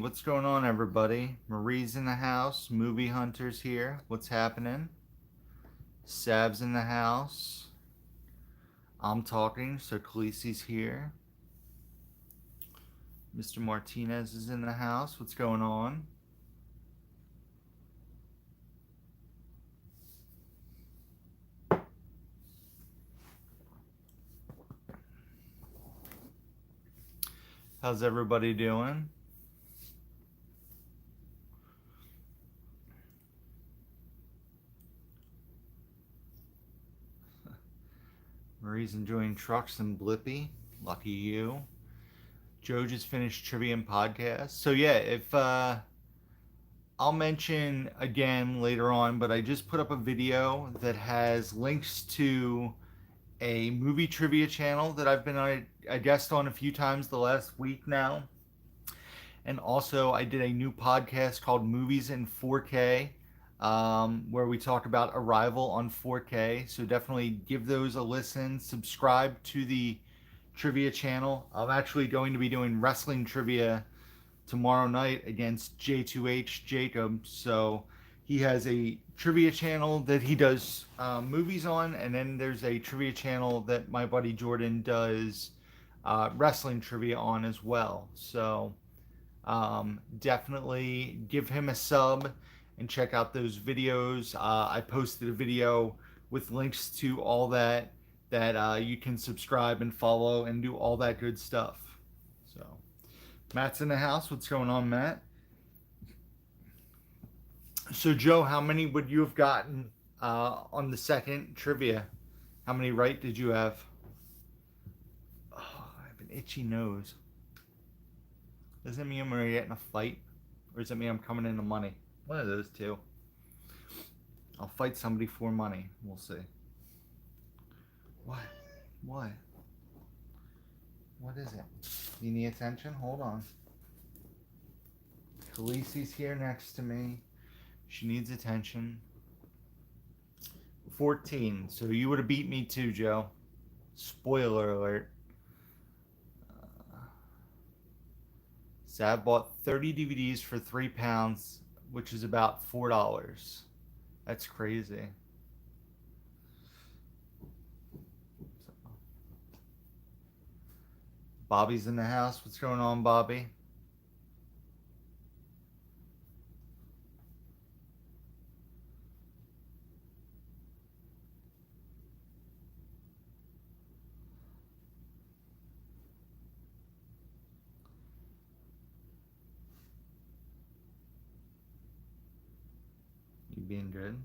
what's going on, everybody? Marie's in the house. Movie Hunter's here. What's happening? Sav's in the house. I'm talking, so Khaleesi's here. Mr. Martinez is in the house. What's going on? How's everybody doing? Marie's enjoying trucks and Blippy. Lucky you. Joe just finished Trivia and Podcast. So yeah, if I'll mention again later on, but I just put up a video that has links to a movie trivia channel that I've been a guest on a few times the last week now. And also, I did a new podcast called Movies in 4K, where we talk about Arrival on 4K. So definitely give those a listen. Subscribe to the trivia channel. I'm actually going to be doing wrestling trivia tomorrow night against J2H Jacob. So he has a trivia channel that he does movies on, and then there's a trivia channel that my buddy Jordan does wrestling trivia on as well. So definitely give him a sub and check out those videos. I posted a video with links to all that you can subscribe and follow and do all that good stuff. So Matt's in the house. What's going on, Matt? So Joe, how many would you have gotten on the second trivia? How many right did you have? Oh, I have an itchy nose. Does it mean I'm going to get in a fight? Or does it mean I'm coming into money? One of those two. I'll fight somebody for money. We'll see. What? What? What is it? You need attention? Hold on. Khaleesi's here next to me. She needs attention. 14. So you would have beat me too, Joe. Spoiler alert. Sav bought 30 DVDs for £3, which is about $4. That's crazy. Bobby's in the house. What's going on, Bobby? You being good?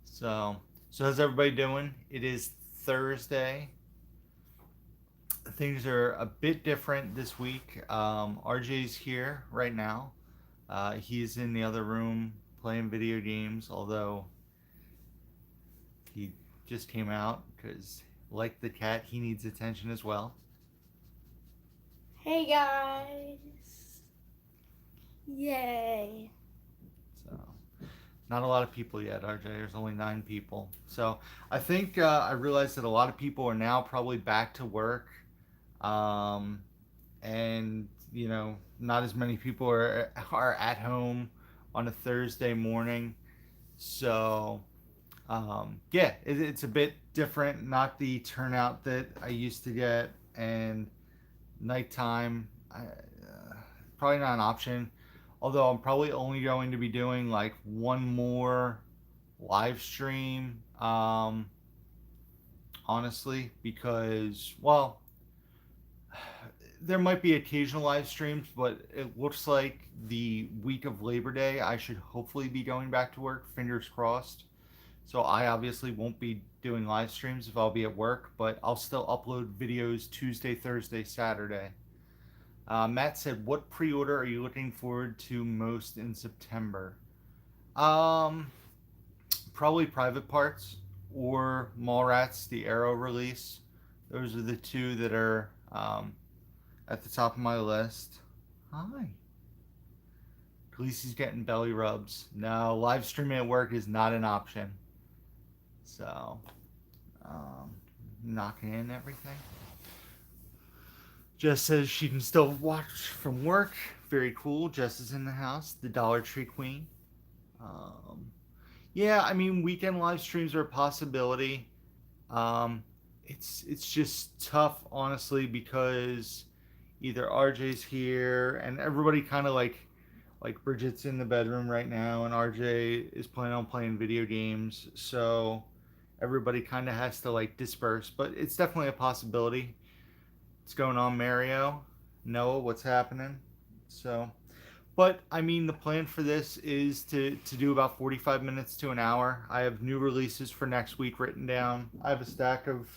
So how's everybody doing? It is Thursday. Things are a bit different this week. RJ's here right now. He's in the other room playing video games, although he just came out because, like the cat, he needs attention as well. Hey guys! Yay! So, not a lot of people yet, RJ. There's only 9 people. So, I think I realized that a lot of people are now probably back to work. And not as many people are at home on a Thursday morning. So yeah, it's a bit different, not the turnout that I used to get, and nighttime probably not an option, although I'm probably only going to be doing like one more live stream, honestly, because, well, there might be occasional live streams, but it looks like the week of Labor Day I should hopefully be going back to work, fingers crossed. So I obviously won't be doing live streams if I'll be at work, but I'll still upload videos Tuesday, Thursday, Saturday. Matt said, what pre-order are you looking forward to most in September? Probably Private Parts or Mallrats, the Arrow release. Those are the two that are at the top of my list. Hi. Khaleesi's getting belly rubs. No, live streaming at work is not an option. So, knocking in everything. Jess says she can still watch from work. Very cool. Jess is in the house. The Dollar Tree Queen. Um, yeah, I mean, weekend live streams are a possibility. Um, it's just tough, honestly, because either RJ's here and everybody kind of like Bridget's in the bedroom right now, and RJ is planning on playing video games, so everybody kind of has to like disperse. But it's definitely a possibility. What's going on, Mario? Noah, what's happening? So, but I mean, the plan for this is to do about 45 minutes to an hour. I have new releases for next week written down. I have a stack of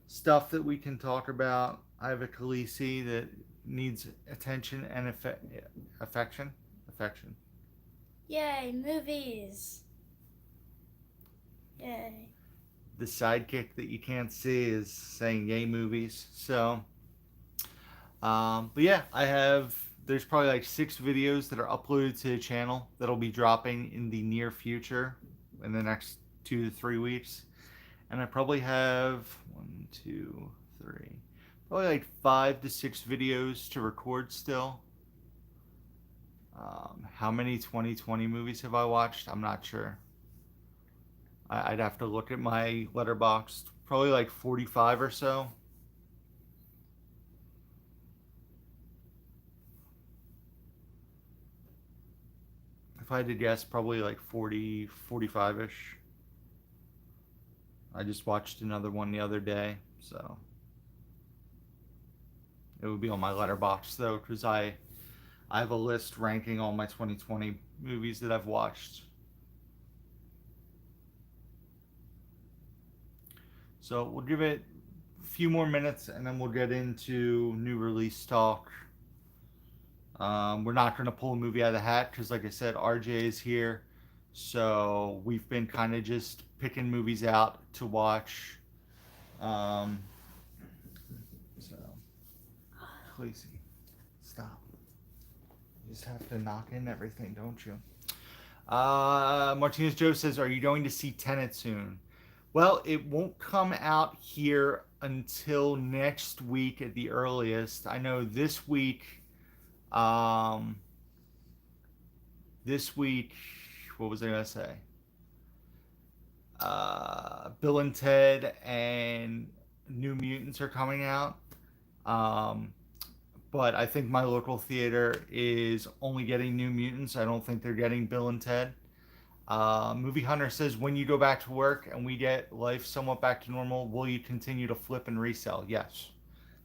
stuff that we can talk about. I have a Khaleesi that needs attention and affection. Affection. Yay, movies. Yay. The sidekick that you can't see is saying yay movies. So, but yeah, I have. There's probably like 6 videos that are uploaded to the channel that'll be dropping in the near future, in the next 2 to 3 weeks, and I probably have 1, 2, 3, probably like 5 to 6 videos to record still. How many 2020 movies have I watched? I'm not sure. I'd have to look at my letterbox. Probably like 45 or so. If I had to guess, probably like 40, 45-ish. I just watched another one the other day, so it would be on my letterbox though, because I have a list ranking all my 2020 movies that I've watched. So we'll give it a few more minutes and then we'll get into new release talk. We're not going to pull a movie out of the hat because, like I said, RJ is here. So we've been kind of just picking movies out to watch. So, Khaleesi, stop. You just have to knock in everything, don't you? Martinez Joe says, "Are you going to see Tenet soon?" Well, it won't come out here until next week at the earliest. I know this week. Um, this week, what was I gonna say? Bill and Ted and New Mutants are coming out. Um, but I think my local theater is only getting New Mutants. I don't think they're getting Bill and Ted. Movie Hunter says, when you go back to work and we get life somewhat back to normal, will you continue to flip and resell? Yes.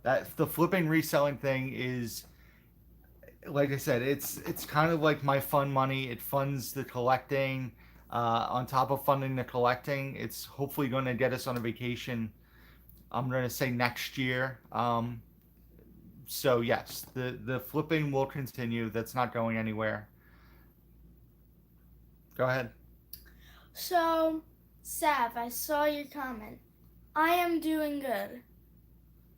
That the flipping reselling thing is, like I said, it's kind of like my fun money. It funds the collecting. On top of funding the collecting, it's hopefully going to get us on a vacation. I'm going to say next year. So yes, the flipping will continue. That's not going anywhere. Go ahead. So, Sav, I saw your comment. I am doing good.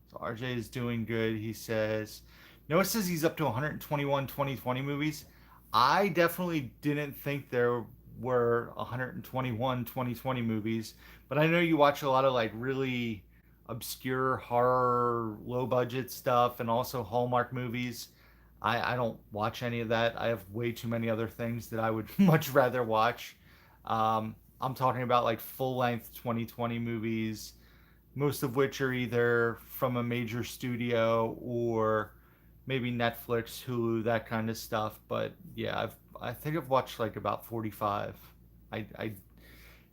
So RJ is doing good. He says, Noah says he's up to 121 2020 movies. I definitely didn't think there were 121 2020 movies, but I know you watch a lot of like really obscure horror, low budget stuff, and also Hallmark movies. I don't watch any of that. I have way too many other things that I would much rather watch. I'm talking about like full length 2020 movies, most of which are either from a major studio or maybe Netflix, Hulu, that kind of stuff. But yeah, I think I've watched like about 45. I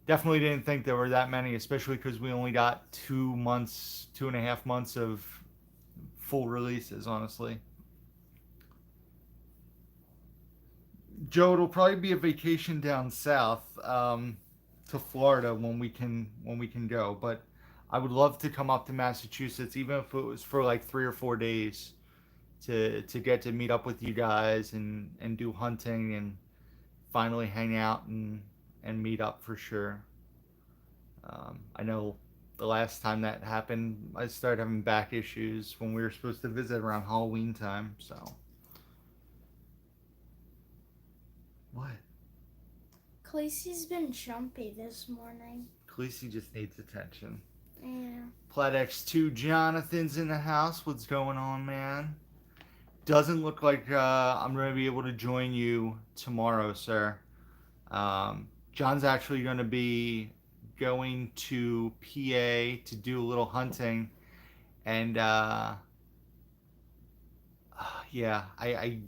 definitely didn't think there were that many, especially because we only got 2 months, 2.5 months of full releases, honestly. Joe, it'll probably be a vacation down south, to Florida when we can go. But I would love to come up to Massachusetts, even if it was for like 3 or 4 days, to get to meet up with you guys and do hunting and finally hang out and meet up for sure. I know the last time that happened, I started having back issues when we were supposed to visit around Halloween time. So what? Khaleesi's been jumpy this morning. Khaleesi just needs attention. Yeah. Plat X2 Jonathan's in the house. What's going on, man? Doesn't look like I'm going to be able to join you tomorrow, sir. John's actually going to be going to PA to do a little hunting, and yeah, I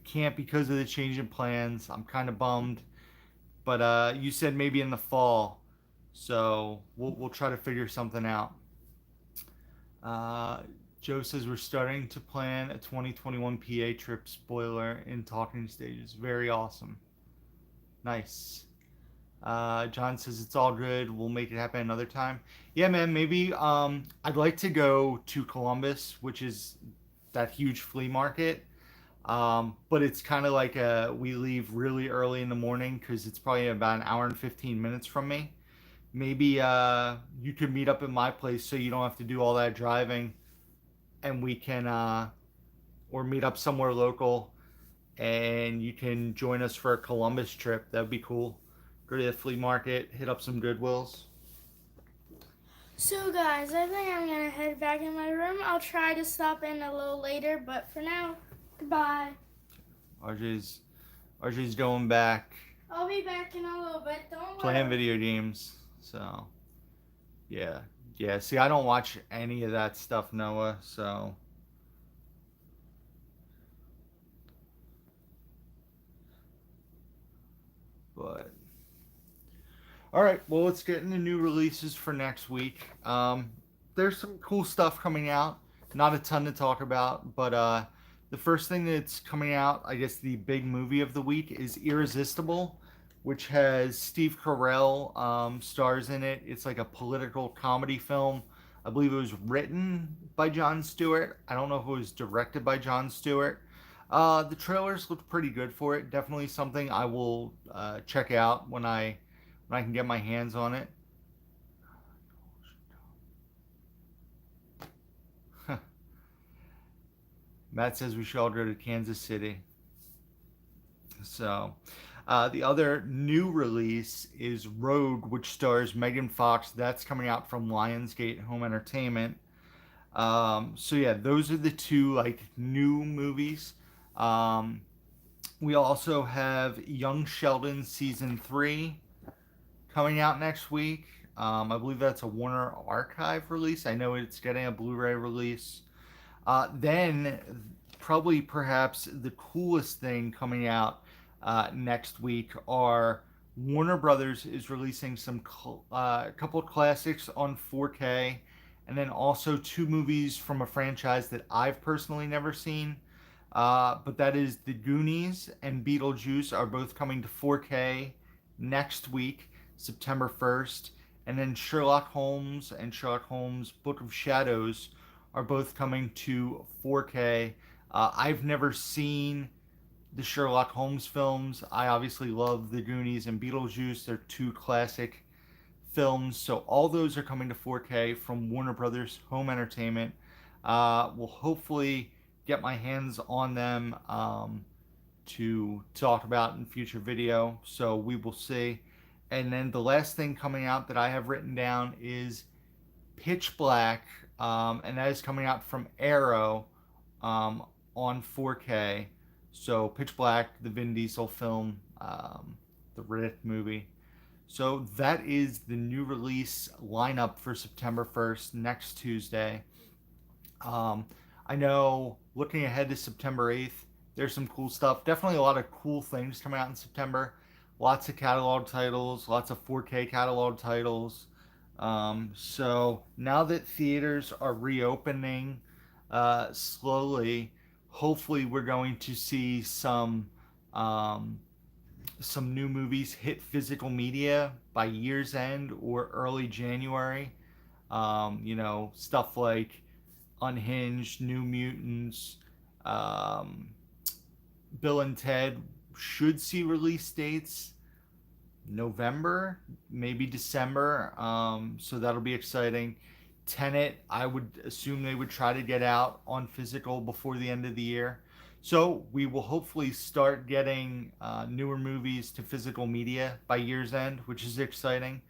can't because of the change in plans. I'm kind of bummed, but you said maybe in the fall, so we'll try to figure something out. Uh, Joe says we're starting to plan a 2021 PA trip. Spoiler in talking stages. Very awesome. Nice. John says it's all good. We'll make it happen another time. Yeah, man. Maybe I'd like to go to Columbus, which is that huge flea market. But it's kind of like we leave really early in the morning because it's probably about an hour and 15 minutes from me. Maybe you could meet up at my place so you don't have to do all that driving, and we can or meet up somewhere local, and you can join us for a Columbus trip. That'd be cool. Go to the flea market, hit up some Goodwills. So, guys, I think I'm going to head back in my room. I'll try to stop in a little later, but for now, goodbye. RJ's going back. I'll be back in a little bit. Don't worry. Playing video games. So, yeah. Yeah, see, I don't watch any of that stuff, Noah, so. But. Alright, well, let's get into new releases for next week. There's some cool stuff coming out. Not a ton to talk about, but the first thing that's coming out, I guess the big movie of the week, is Irresistible, which has Steve Carell stars in it. It's like a political comedy film. I believe it was written by Jon Stewart. I don't know if it was directed by Jon Stewart. The trailers look pretty good for it. Definitely something I will check out when I can get my hands on it. Matt says we should all go to Kansas City. So, the other new release is Rogue, which stars Megan Fox. That's coming out from Lionsgate Home Entertainment. So yeah, those are the two like new movies. We also have Young Sheldon season 3 coming out next week. I believe that's a Warner Archive release. I know it's getting a Blu-ray release. Then, probably perhaps the coolest thing coming out next week are Warner Brothers is releasing some couple classics on 4K, and then also two movies from a franchise that I've personally never seen. But that is The Goonies and Beetlejuice are both coming to 4K next week, September 1st. And then Sherlock Holmes and Sherlock Holmes Book of Shadows are both coming to 4K. I've never seen the Sherlock Holmes films. I obviously love The Goonies and Beetlejuice. They're two classic films. So all those are coming to 4K from Warner Brothers Home Entertainment. We'll hopefully get my hands on them to talk about in future video. So we will see. And then the last thing coming out that I have written down is Pitch Black, and that is coming out from Arrow on 4K. So Pitch Black, the Vin Diesel film, the Riddick movie. So that is the new release lineup for September 1st, next Tuesday. I know looking ahead to September 8th, there's some cool stuff. Definitely a lot of cool things coming out in September. Lots of catalog titles, lots of 4K catalog titles. So now that theaters are reopening slowly, hopefully we're going to see some new movies hit physical media by year's end or early January. Stuff like Unhinged, New Mutants, Bill and Ted should see release dates November, maybe December. So that'll be exciting. Tenet, I would assume they would try to get out on physical before the end of the year. So we will hopefully start getting newer movies to physical media by year's end, which is exciting.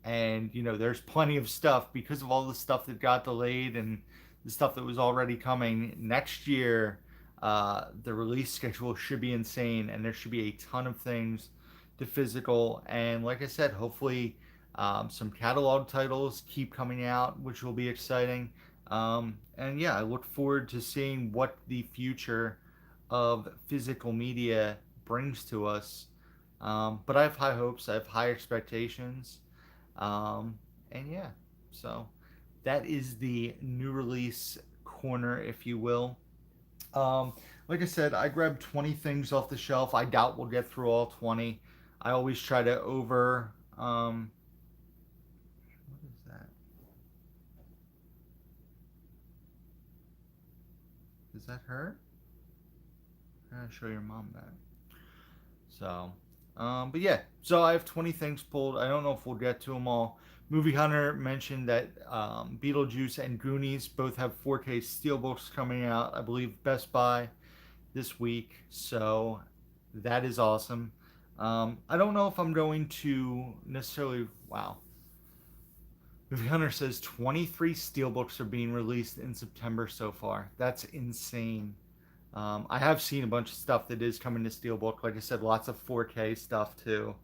And there's plenty of stuff because of all the stuff that got delayed and the stuff that was already coming next year. The release schedule should be insane, and there should be a ton of things to physical. And like I said, hopefully some catalog titles keep coming out, which will be exciting. And yeah, I look forward to seeing what the future of physical media brings to us. But I have high hopes, I have high expectations. And yeah, so that is the new release corner, if you will. Um, like I said, I grabbed 20 things off the shelf. I doubt we'll get through all 20. I always try to over. What is that? Is that her? I'm gonna show your mom that. So, but yeah, so I have 20 things pulled. I don't know if we'll get to them all. Movie Hunter mentioned that Beetlejuice and Goonies both have 4K steelbooks coming out. I believe Best Buy this week, so that is awesome. I don't know if I'm going to necessarily. Wow. Movie Hunter says 23 steelbooks are being released in September so far. That's insane. I have seen a bunch of stuff that is coming to Steelbook. Like I said, lots of 4K stuff too,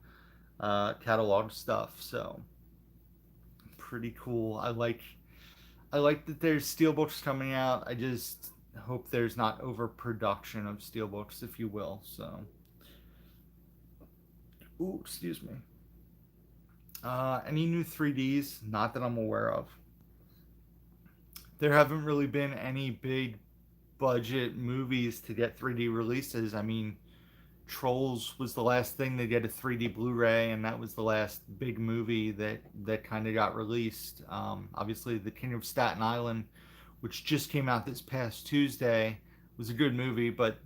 catalog stuff. So pretty cool. I like that there's Steelbooks coming out. I just hope there's not overproduction of Steelbooks, if you will. So, ooh, excuse me. Any new 3Ds? Not that I'm aware of. There haven't really been any big budget movies to get 3D releases. I mean, Trolls was the last thing to get a 3D Blu-ray, and that was the last big movie that kind of got released. Obviously, The King of Staten Island, which just came out this past Tuesday, was a good movie, but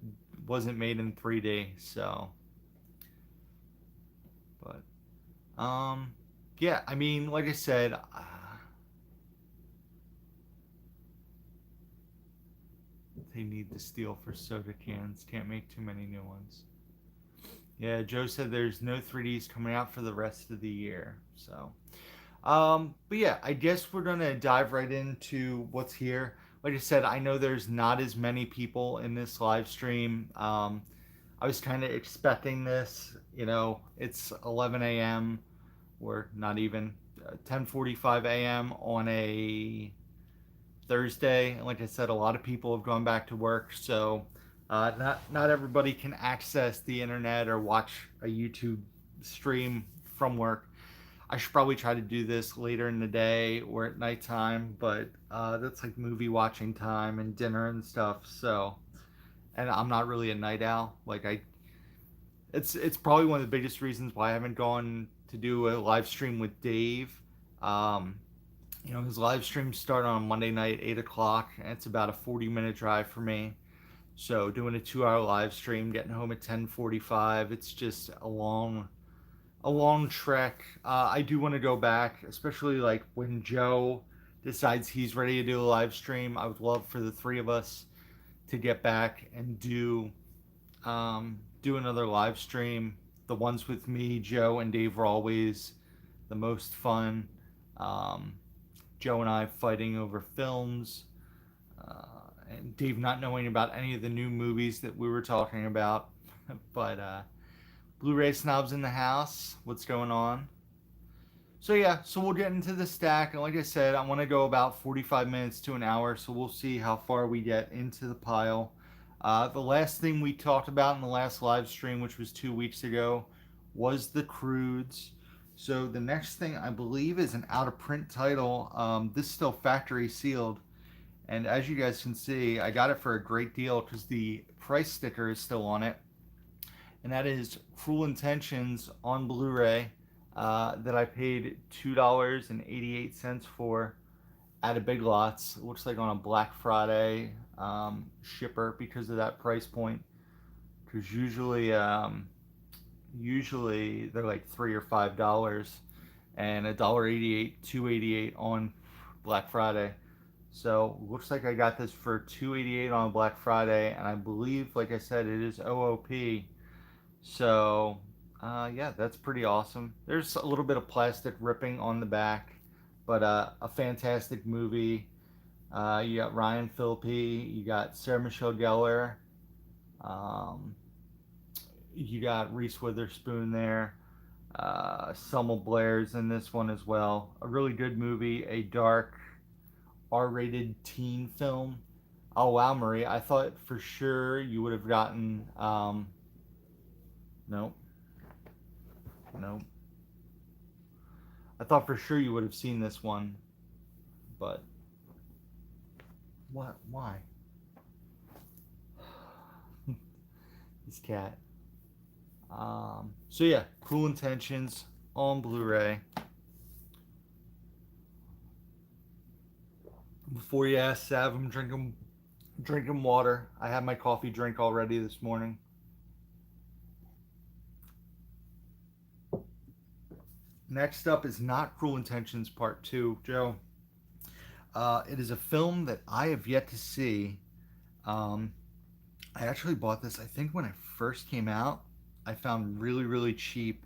wasn't made in 3D. So, but yeah, I mean, like I said. They need the steel for soda cans. Can't make too many new ones. Yeah, Joe said there's no 3Ds coming out for the rest of the year. So, but yeah, I guess we're gonna dive right into what's here. Like I said, I know there's not as many people in this live stream. I was kind of expecting this. It's 11 a.m. or not even 10:45 a.m. on a Thursday, and like I said, a lot of people have gone back to work, so not everybody can access the internet or watch a YouTube stream from work. I should probably try to do this later in the day or at nighttime, but that's like movie watching time and dinner and stuff. So, and I'm not really a night owl. It's probably one of the biggest reasons why I haven't gone to do a live stream with Dave. His live streams start on Monday night, 8 o'clock, and it's about a 40-minute drive for me. So doing a 2-hour live stream, getting home at 10:45, it's just a long trek. I do want to go back, especially like when Joe decides he's ready to do a live stream. I would love for the three of us to get back and do another live stream. The ones with me, Joe, and Dave were always the most fun. Joe and I fighting over films, and Dave not knowing about any of the new movies that we were talking about. But Blu-ray snobs in the house, what's going on? So yeah, so we'll get into the stack, and like I said, I want to go about 45 minutes to an hour, so we'll see how far we get into the pile. The last thing we talked about in the last live stream, which was 2 weeks ago, was the Croods. So the next thing I believe is an out of print title. This is still factory sealed, and as you guys can see, I got it for a great deal because the price sticker is still on it, and that is Cruel Intentions on Blu-ray that I paid $2.88 for at a Big Lots. It looks like on a Black Friday shipper because of that price point. Because usually they're like $3 or $5, and $1.88, $2.88 on Black Friday. So looks like I got this for $2.88 on Black Friday, and I believe, like I said, it is OOP. So Yeah, that's pretty awesome. There's a little bit of plastic ripping on the back, but a fantastic movie. You got Ryan Phillippe, you got Sarah Michelle Gellar, um, you got Reese Witherspoon there. Selma Blair's in this one as well. A really good movie, a dark R-rated teen film. Oh wow, Marie! I thought for sure you would have gotten. Nope, nope. I thought for sure you would have seen this one, but what? Why? This cat. So yeah, Cruel Intentions on Blu-ray. Before you ask, Sav, I'm drinking water. I had my coffee drink already this morning. Next up is not Cruel Intentions Part 2, Joe. It is a film that I have yet to see. Um, I actually bought this, I think, when it first came out. I found really, really cheap.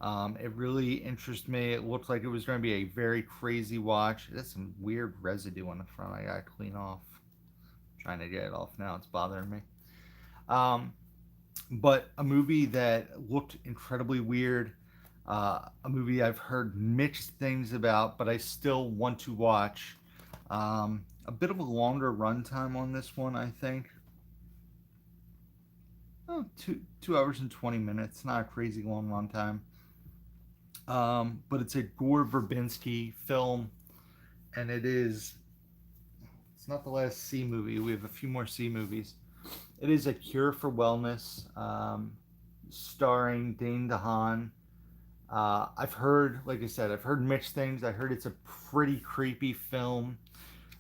It really interested me. It looked like it was going to be a very crazy watch. It has some weird residue on the front I got to clean off. I'm trying to get it off now. It's bothering me. Um, but a movie that looked incredibly weird. A movie I've heard mixed things about, but I still want to watch. A bit of a longer runtime on this one, I think. Oh, 2 hours and 20 minutes. Not a crazy long runtime. But it's a Gore Verbinski film, and it is. It's not the last C movie. We have a few more C movies. It is A Cure for Wellness, starring Dane DeHaan. I've heard, like I said, I've heard mixed things. I heard it's a pretty creepy film,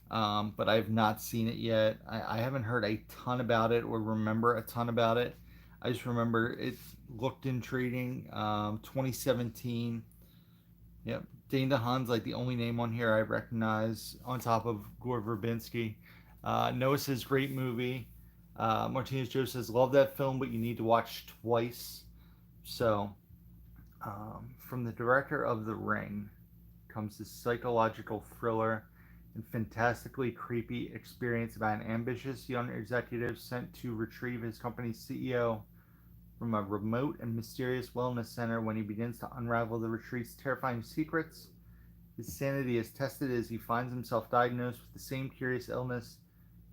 but I have not seen it yet. I haven't heard a ton about it or remember a ton about it. I just remember it looked intriguing. 2017. Yep. Dane DeHaan's like the only name on here I recognize on top of Gore Verbinski. Noah says great movie. Martinez Joe says love that film, but you need to watch twice. So, from the director of The Ring comes this psychological thriller and fantastically creepy experience about an ambitious young executive sent to retrieve his company's CEO from a remote and mysterious wellness center. When he begins to unravel the retreat's terrifying secrets, his sanity is tested as he finds himself diagnosed with the same curious illness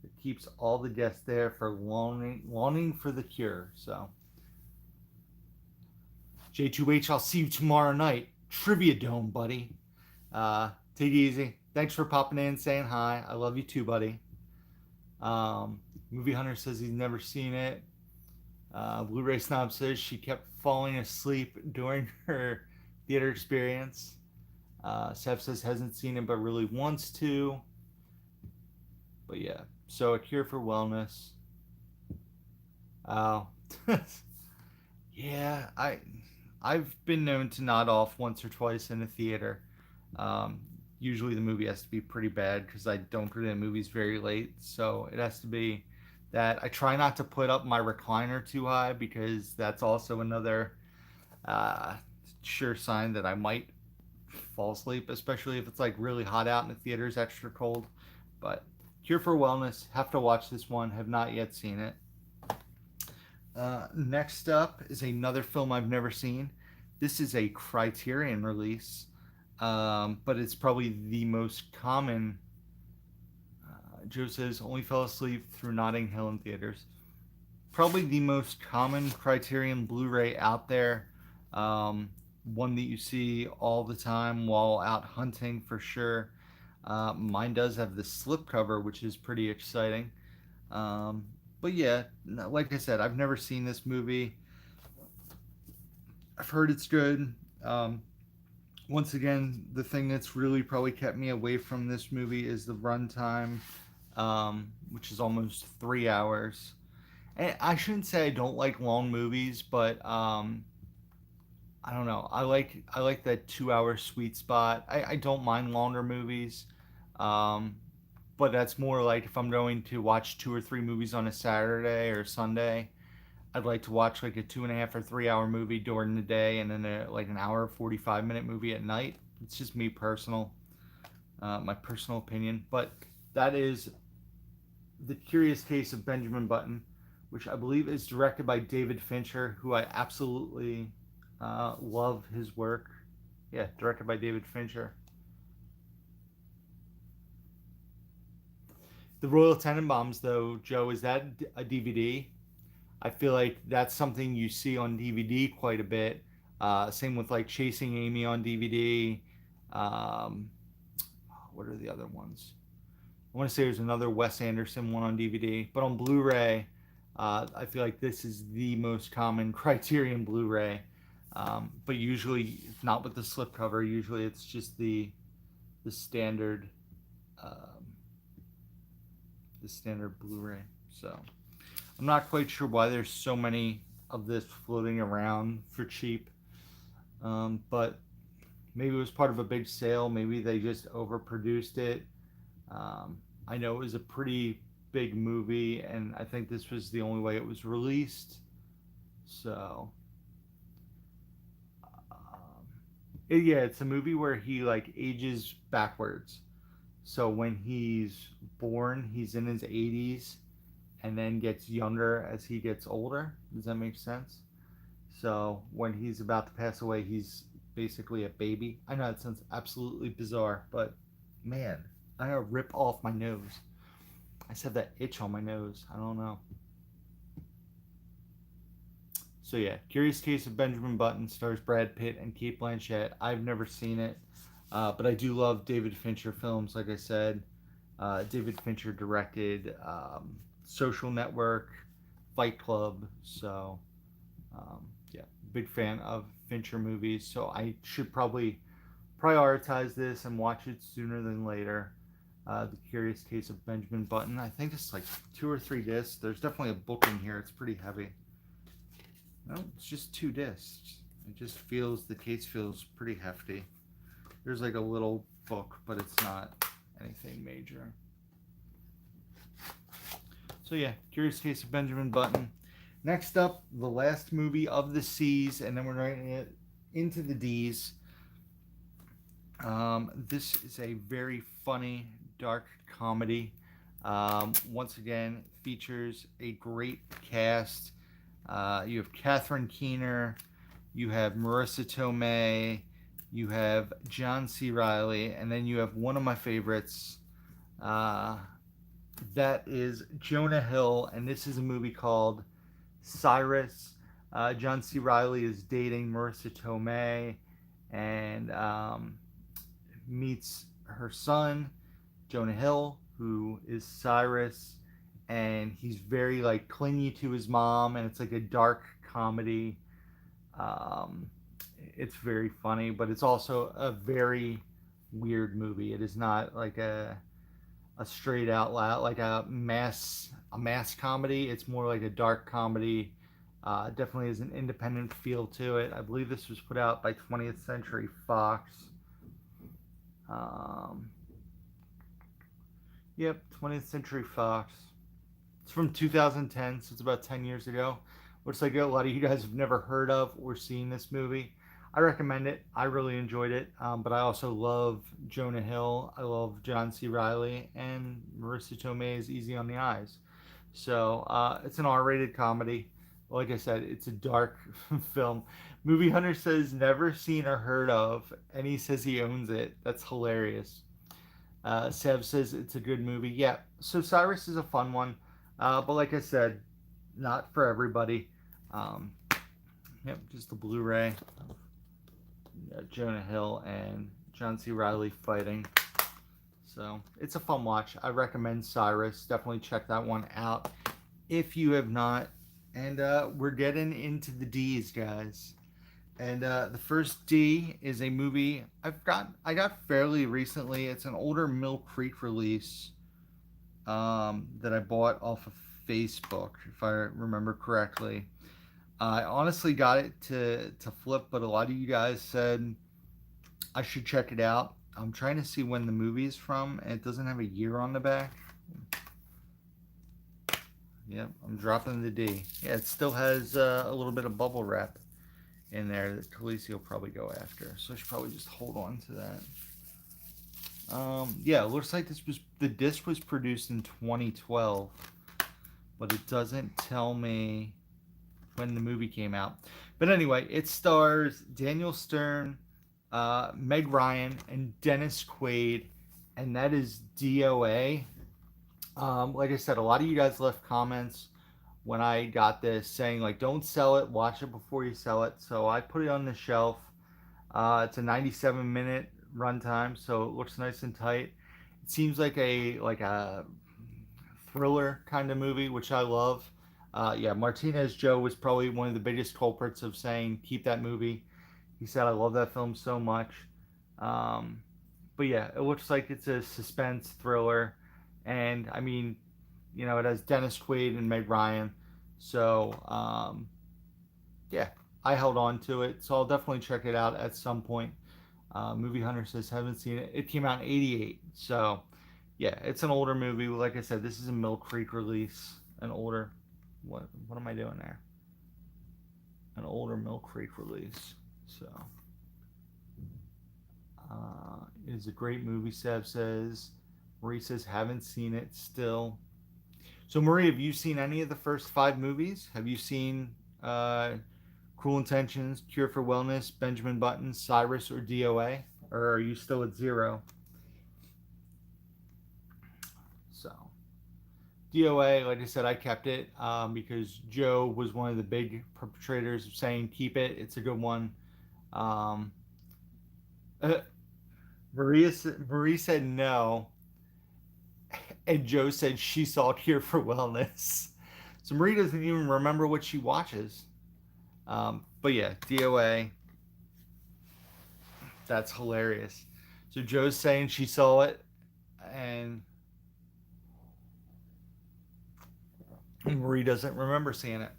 that keeps all the guests there for longing for the cure. So, J2H, I'll see you tomorrow night. Trivia Dome, buddy. Take it easy. Thanks for popping in and saying hi. I love you too, buddy. Movie Hunter says he's never seen it. Blu-ray Snob says she kept falling asleep during her theater experience. Seth says hasn't seen it but really wants to. But yeah, so A Cure for Wellness. Oh, yeah, I've been known to nod off once or twice in a theater. Um, Usually the movie has to be pretty bad because I don't go to movies very late, so it has to be that. I try not to put up my recliner too high because that's also another uh, sure sign that I might fall asleep, especially if it's like really hot out and the theater's extra cold. But Cure for Wellness, have to watch this one, have not yet seen it. Next up is another film I've never seen. This is a Criterion release, but it's probably the most common. Joe says only fell asleep through Notting Hill in theaters. Probably the most common Criterion Blu-ray out there. One that you see all the time while out hunting for sure. Mine does have the slipcover, which is pretty exciting. But yeah, like I said, I've never seen this movie. I've heard it's good. Once again, the thing that's really probably kept me away from this movie is the runtime, which is almost 3 hours. And I shouldn't say I don't like long movies, but I don't know. I like that 2 hour sweet spot. I don't mind longer movies, um, but that's more like if I'm going to watch two or three movies on a Saturday or Sunday. I'd like to watch like a 2.5 or 3 hour movie during the day, and then like an hour 45-minute movie at night. It's just me my personal opinion. But that is The Curious Case of Benjamin Button, which I believe is directed by David Fincher, who I absolutely love his work. Yeah, directed by David Fincher. The Royal Tenenbaums, though, Joe, is that a DVD? I feel like that's something you see on DVD quite a bit. Same with like Chasing Amy on DVD. Um, what are the other ones? I want to say there's another Wes Anderson one on DVD, but on Blu-ray, I feel like this is the most common Criterion Blu-ray. But usually, not with the slipcover. Usually, it's just the standard um, the standard Blu-ray. So I'm not quite sure why there's so many of this floating around for cheap. But maybe it was part of a big sale. Maybe they just overproduced it. I know it was a pretty big movie, and I think this was the only way it was released. So, yeah, it's a movie where he like ages backwards. So when he's born, he's in his 80s, and then gets younger as he gets older. Does that make sense? So when he's about to pass away, he's basically a baby. I know it sounds absolutely bizarre, but man, I gotta rip off my nose. I just have that itch on my nose. I don't know. So yeah, Curious Case of Benjamin Button stars Brad Pitt and Kate Blanchett. I've never seen it, but I do love David Fincher films. Like I said, David Fincher directed Social Network, Fight Club. So yeah, big fan of Fincher movies. So I should probably prioritize this and watch it sooner than later. The Curious Case of Benjamin Button. I think it's like 2 or 3 discs. There's definitely a book in here. It's pretty heavy. No, it's just 2 discs. It just feels, the case feels pretty hefty. There's like a little book, but it's not anything major. So yeah, Curious Case of Benjamin Button. Next up, the last movie of the C's, and then we're writing it into the D's. This is a very funny, dark comedy. Once again, features a great cast. You have Catherine Keener, you have Marissa Tomei, you have John C. Reilly, and then you have one of my favorites. That is Jonah Hill, and this is a movie called Cyrus. John C. Reilly is dating Marissa Tomei and meets her son, Jonah Hill, who is Cyrus, and he's very like clingy to his mom, and it's like a dark comedy. It's very funny, but it's also a very weird movie. It is not like a straight out loud like a mass comedy. It's more like a dark comedy. Definitely has an independent feel to it. I believe this was put out by 20th Century Fox. Yep, 20th Century Fox. It's from 2010, so it's about 10 years ago. Looks like a lot of you guys have never heard of or seen this movie. I recommend it. I really enjoyed it. But I also love Jonah Hill. I love John C. Reilly. And Marissa Tomei is easy on the eyes. So it's an R-rated comedy. Like I said, it's a dark film. Movie Hunter says never seen or heard of, and he says he owns it. That's hilarious. Sev says it's a good movie. Yeah, so Cyrus is a fun one. But like I said, not for everybody. Yep, just the Blu-ray. Jonah Hill and John C. Reilly fighting. So it's a fun watch. I recommend Cyrus. Definitely check that one out if you have not. And we're getting into the D's, guys. And the first D is a movie I got fairly recently. It's an older Mill Creek release that I bought off of Facebook, if I remember correctly. I honestly got it to flip, but a lot of you guys said I should check it out. I'm trying to see when the movie is from, and it doesn't have a year on the back. Yep, I'm dropping the D. Yeah, it still has a little bit of bubble wrap in there that Khaleesi will probably go after. So I should probably just hold on to that. Yeah, it looks like the disc was produced in 2012, but it doesn't tell me when the movie came out. But anyway, it stars Daniel Stern, Meg Ryan, and Dennis Quaid, and that is DOA. Like I said, a lot of you guys left comments when I got this saying like, don't sell it, watch it before you sell it. So I put it on the shelf. It's a 97-minute runtime, so it looks nice and tight. It seems like a thriller kind of movie, which I love. Yeah, Martinez Joe was probably one of the biggest culprits of saying keep that movie. He said I love that film so much. Um, but yeah, it looks like it's a suspense thriller, and I mean, it has Dennis Quaid and Meg Ryan, so yeah, I held on to it, so I'll definitely check it out at some point. Movie Hunter says haven't seen it. It came out in '88, so yeah, it's an older movie. Like I said, this is a Mill Creek release, an older. What am I doing there? An older Mill Creek release. So it is a great movie. Seb says. Marie says haven't seen it still. So Marie, have you seen any of the first 5 movies? Have you seen Cruel Intentions, Cure for Wellness, Benjamin Button, Cyrus, or DOA? Or are you still at 0? So, DOA, like I said, I kept it because Joe was one of the big perpetrators of saying keep it. It's a good one. Um, uh, Marie said no, and Joe said she saw Cure for Wellness. So Marie doesn't even remember what she watches. But yeah, DOA. That's hilarious. So Joe's saying she saw it, and Marie doesn't remember seeing it.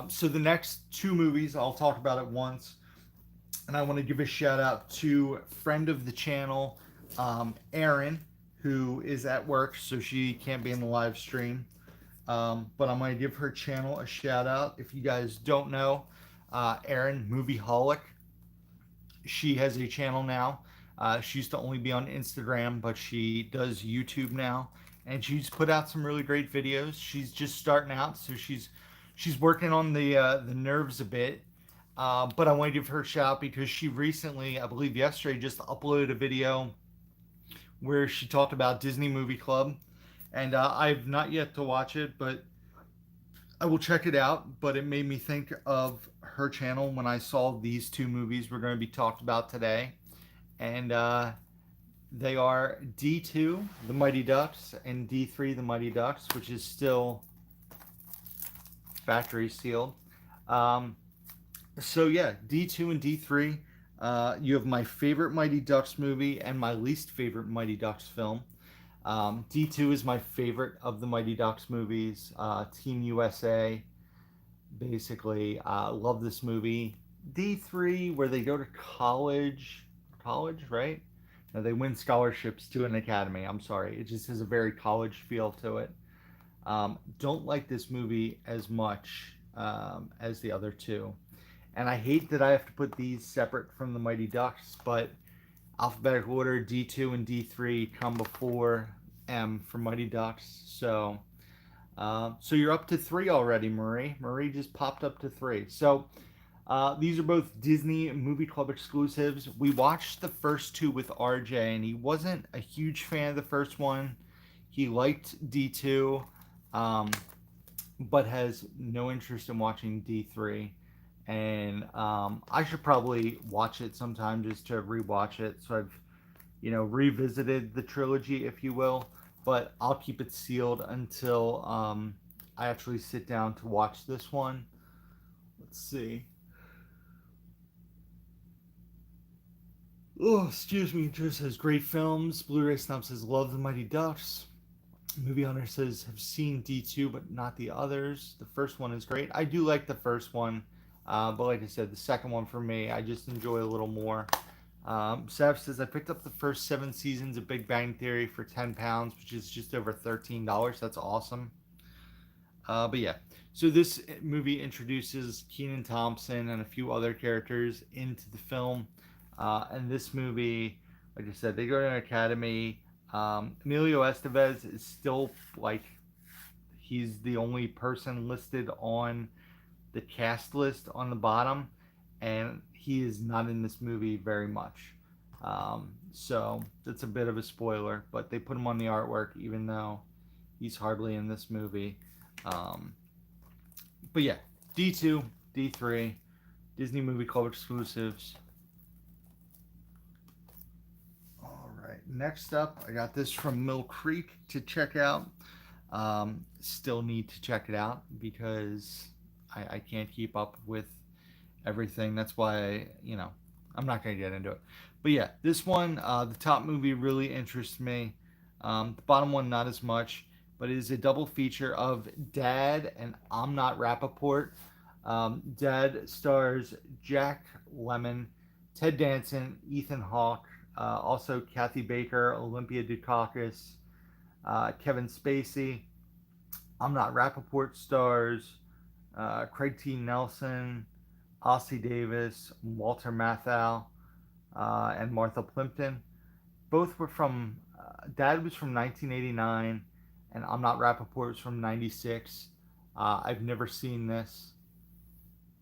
So the next 2 movies I'll talk about at once, and I want to give a shout out to friend of the channel, Erin, who is at work, so she can't be in the live stream. But I'm going to give her channel a shout out. If you guys don't know, Erin Movieholic, she has a channel now. She used to only be on Instagram, but she does YouTube now, and she's put out some really great videos. She's just starting out, so she's working on the nerves a bit. But I want to give her a shout out because she recently, I believe yesterday, just uploaded a video where she talked about Disney Movie Club, and I've not yet to watch it, but I will check it out. But it made me think of her channel when I saw these 2 movies we're going to be talked about today, and they are D2, The Mighty Ducks, and D3, The Mighty Ducks, which is still factory sealed. So yeah, D2 and D3. You have my favorite Mighty Ducks movie and my least favorite Mighty Ducks film. D2 is my favorite of the Mighty Ducks movies. Team USA, basically. Love this movie. D3, where they go to college, right? No, they win scholarships to an academy. I'm sorry. It just has a very college feel to it. Don't like this movie as much as the other 2. And I hate that I have to put these separate from the Mighty Ducks, but alphabetical order, D2 and D3 come before M for Mighty Ducks. So you're up to 3 already, Marie. Marie just popped up to 3. So these are both Disney Movie Club exclusives. We watched the first 2 with RJ, and he wasn't a huge fan of the first one. He liked D2, but has no interest in watching D3. And I should probably watch it sometime just to rewatch it. So I've, revisited the trilogy, if you will. But I'll keep it sealed until I actually sit down to watch this one. Let's see. Oh, excuse me. Drew says great films. Blu-ray Snob says love the Mighty Ducks. Movie Hunter says have seen D2 but not the others. The first one is great. I do like the first one. But like I said, the second one for me, I just enjoy a little more. Sav says, I picked up the first 7 seasons of Big Bang Theory for £10, which is just over $13. That's awesome. But yeah, so this movie introduces Kenan Thompson and a few other characters into the film. And this movie, like I said, they go to an academy. Emilio Estevez is still like he's the only person listed on the cast list on the bottom, and he is not in this movie very much. So that's a bit of a spoiler, but they put him on the artwork even though he's hardly in this movie. Um, but yeah, D2, D3, Disney Movie Club exclusives. All right, next up, I got this from Mill Creek to check out. Still need to check it out because I can't keep up with everything. That's why, I'm not going to get into it. But yeah, this one, the top movie really interests me. The bottom one, not as much, but it is a double feature of Dad and I'm Not Rappaport. Dad stars Jack Lemmon, Ted Danson, Ethan Hawke, also Kathy Baker, Olympia Dukakis, Kevin Spacey. I'm Not Rappaport stars Craig T. Nelson, Ossie Davis, Walter Matthau, and Martha Plimpton. Both were from, Dad was from 1989, and I'm Not Rappaport was from 96. I've never seen this.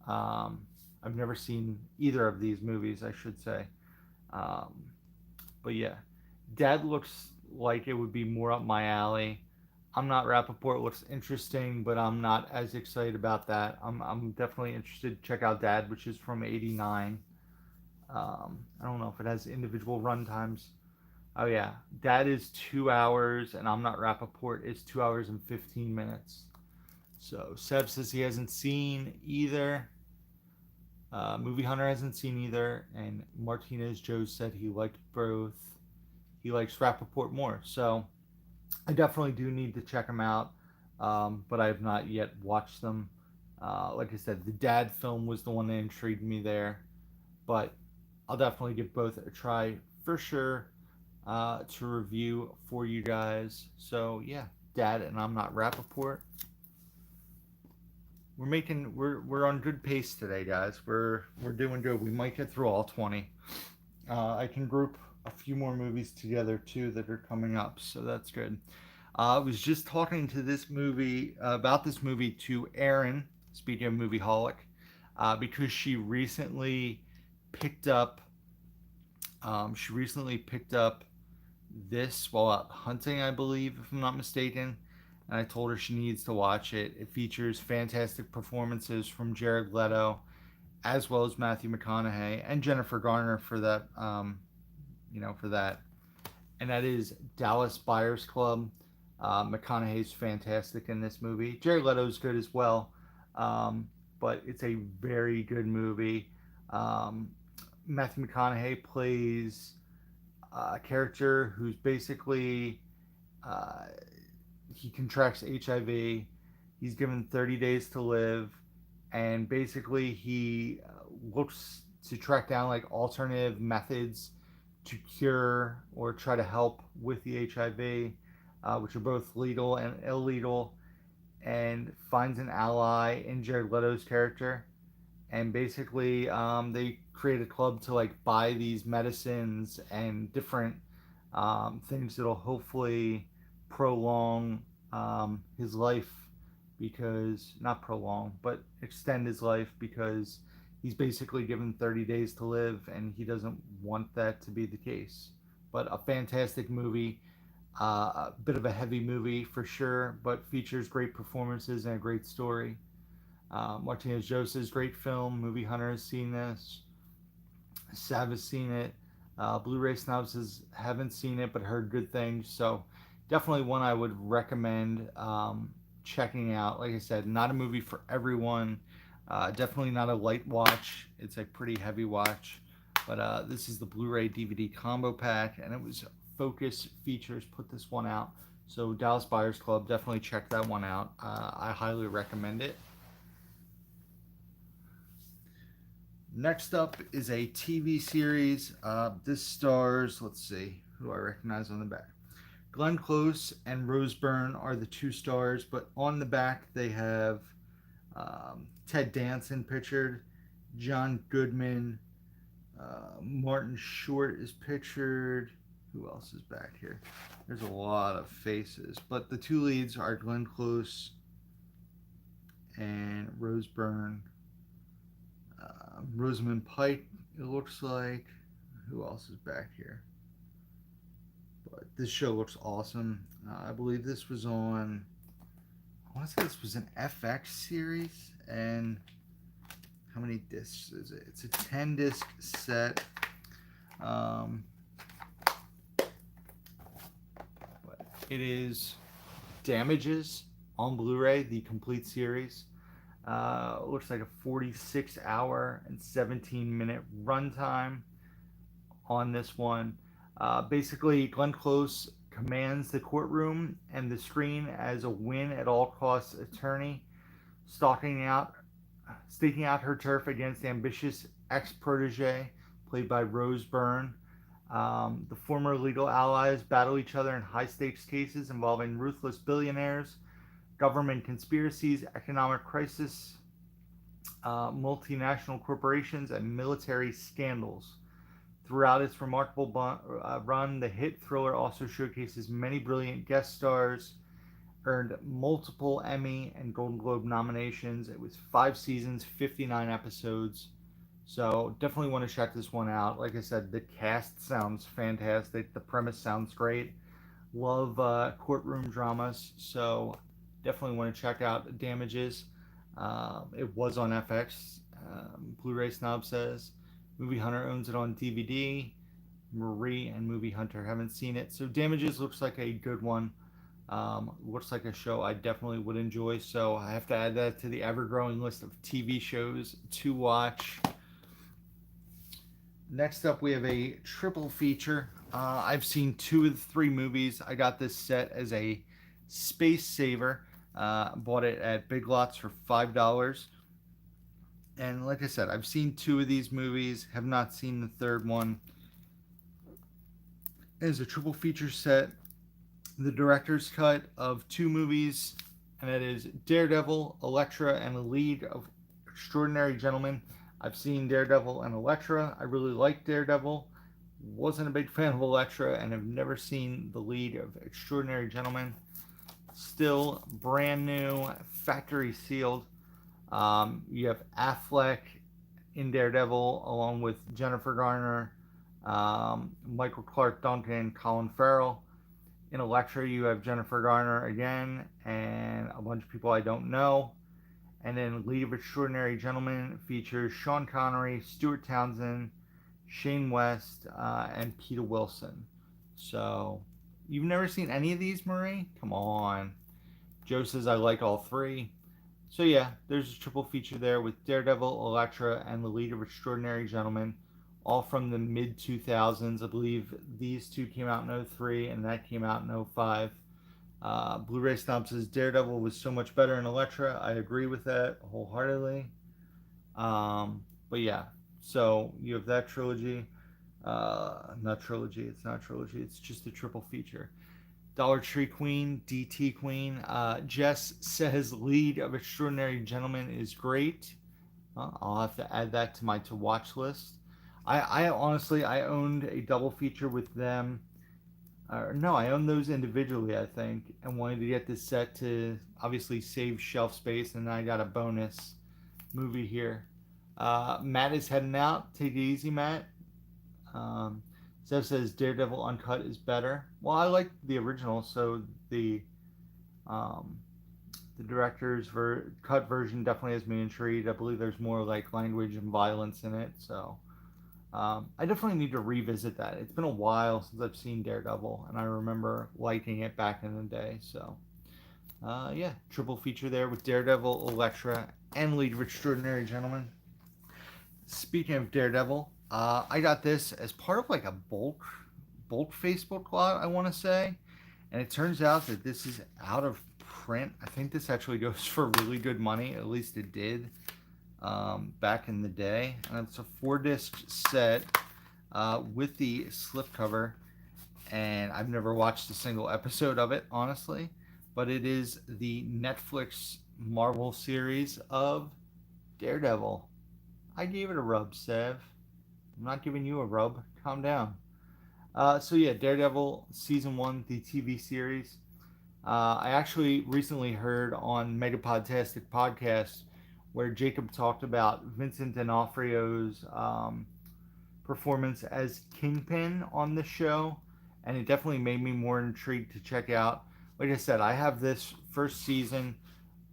I've never seen either of these movies, I should say. Um, but yeah, Dad looks like it would be more up my alley. I'm Not Rappaport looks interesting, but I'm not as excited about that. I'm definitely interested to check out Dad, which is from '89. I don't know if it has individual run times. Oh yeah, Dad is 2 hours, and I'm Not Rappaport is 2 hours and 15 minutes. So Sev says he hasn't seen either. Movie Hunter hasn't seen either, and Martinez Joe said he liked both. He likes Rappaport more, so I definitely do need to check them out, but I have not yet watched them. Like I said, the Dad film was the one that intrigued me there, but I'll definitely give both a try for sure to review for you guys. So yeah, Dad and I'm Not Rappaport. We're on good pace today, guys. We're doing good. We might get through all 20. I can group a few more movies together too that are coming up, so that's good. I was just talking to this movie about this movie to Erin, speaking of Movieholic, because picked up. She recently picked up this while out hunting, I believe, if I'm not mistaken. And I told her she needs to watch it. It features fantastic performances from Jared Leto, as well as Matthew McConaughey and Jennifer Garner for that. For that, and that is Dallas Buyers Club. McConaughey's fantastic in this movie. Jared Leto's good as well, but it's a very good movie. Matthew McConaughey plays a character who's basically uh, he contracts HIV. He's given 30 days to live, and basically he looks to track down like alternative methods to cure or try to help with the HIV, which are both legal and illegal, and finds an ally in Jared Leto's character. And basically, they create a club to like buy these medicines and different things that'll hopefully prolong his life, because not prolong, but extend his life, because he's basically given 30 days to live and he doesn't want that to be the case. But a fantastic movie, a bit of a heavy movie for sure, but features great performances and a great story. Martinez Jose's great film. Movie Hunter has seen this. Sav has seen it. Blu-ray snobs haven't seen it but heard good things. So definitely one I would recommend checking out. Like I said, not a movie for everyone. Definitely not a light watch. It's a pretty heavy watch. But this is the Blu-ray DVD combo pack, and it was Focus Features put this one out. So Dallas Buyers Club, definitely check that one out. I highly recommend it. Next up is a TV series. This stars, let's see, who do I recognize on the back? Glenn Close and Rose Byrne are the two stars, but on the back they have Ted Danson pictured, John Goodman, Martin Short is pictured. Who else is back here? There's a lot of faces, but the two leads are Glenn Close and Rose Byrne. Rosamund Pike, it looks like. Who else is back here? But this show looks awesome. I believe this was on. I want to say this was an FX series, and how many discs is it? It's a 10-disc set. It is Damages on Blu-ray, the complete series. Looks like a 46-hour and 17-minute runtime on this one. Basically, Glenn Close commands the courtroom and the screen as a win-at-all-costs attorney, staking out her turf against ambitious ex-protege, played by Rose Byrne. The former legal allies battle each other in high-stakes cases involving ruthless billionaires, government conspiracies, economic crisis, multinational corporations, and military scandals. Throughout its remarkable run, the hit thriller also showcases many brilliant guest stars, earned multiple Emmy and Golden Globe nominations. It was 5 seasons, 59 episodes. So definitely want to check this one out. Like I said, the cast sounds fantastic. The premise sounds great. Love courtroom dramas. So definitely want to check out Damages. It was on FX. Blu-ray Snob says. Movie Hunter owns it on DVD. Marie and Movie Hunter haven't seen it. So Damages looks like a good one. Looks like a show I definitely would enjoy. So I have to add that to the ever-growing list of TV shows to watch. Next up, we have a triple feature. I've seen 2 of the 3 movies. I got this set as a space saver. Bought it at Big Lots for $5. And like I said, I've seen 2 of these movies. Have not seen the third one. It is a triple feature set. The director's cut of 2 movies. And that is Daredevil, Elektra, and The League of Extraordinary Gentlemen. I've seen Daredevil and Elektra. I really like Daredevil. Wasn't a big fan of Elektra, and have never seen The League of Extraordinary Gentlemen. Still brand new, factory sealed. You have Affleck in Daredevil, along with Jennifer Garner, Michael Clark Duncan, and Colin Farrell. In Elektra, you have Jennifer Garner again, and a bunch of people I don't know. And then League of Extraordinary Gentlemen features Sean Connery, Stuart Townsend, Shane West, and Peter Wilson. So, you've never seen any of these, Marie? Come on. Joe says I like all 3. So yeah, there's a triple feature there with Daredevil, Elektra, and The League of Extraordinary Gentlemen, all from the mid-2000s. I believe these 2 came out in 03, and that came out in 05. Blu-ray Snob says Daredevil was so much better in Elektra. I agree with that wholeheartedly. But yeah, so you have that trilogy. Not trilogy. It's not trilogy. It's just a triple feature. Dollar Tree Queen, DT Queen. Jess says League of Extraordinary Gentlemen is great. I'll have to add that to my to-watch list. I honestly, I owned a double feature with them. No, I own those individually, I think, and wanted to get this set to obviously save shelf space, and I got a bonus movie here. Matt is heading out. Take it easy, Matt. Zev says Daredevil Uncut is better. Well, I like the original, so the director's cut version definitely has me intrigued. I believe there's more like language and violence in it, so I definitely need to revisit that. It's been a while since I've seen Daredevil, and I remember liking it back in the day. So, yeah, triple feature there with Daredevil, Elektra, and League of Extraordinary Gentlemen. Speaking of Daredevil, I got this as part of like a bulk Facebook lot, I want to say, and it turns out that this is out of print. I think this actually goes for really good money. At least it did. Back in the day, and it's a 4-disc set with the slipcover, and I've never watched a single episode of it, honestly. But it is the Netflix Marvel series of Daredevil. I gave it a rub, Sev. I'm not giving you a rub. Calm down. So yeah, Daredevil season 1, the TV series. I actually recently heard on Megapodtastic podcast where Jacob talked about Vincent D'Onofrio's performance as Kingpin on the show, and it definitely made me more intrigued to check out. Like I said, I have this first season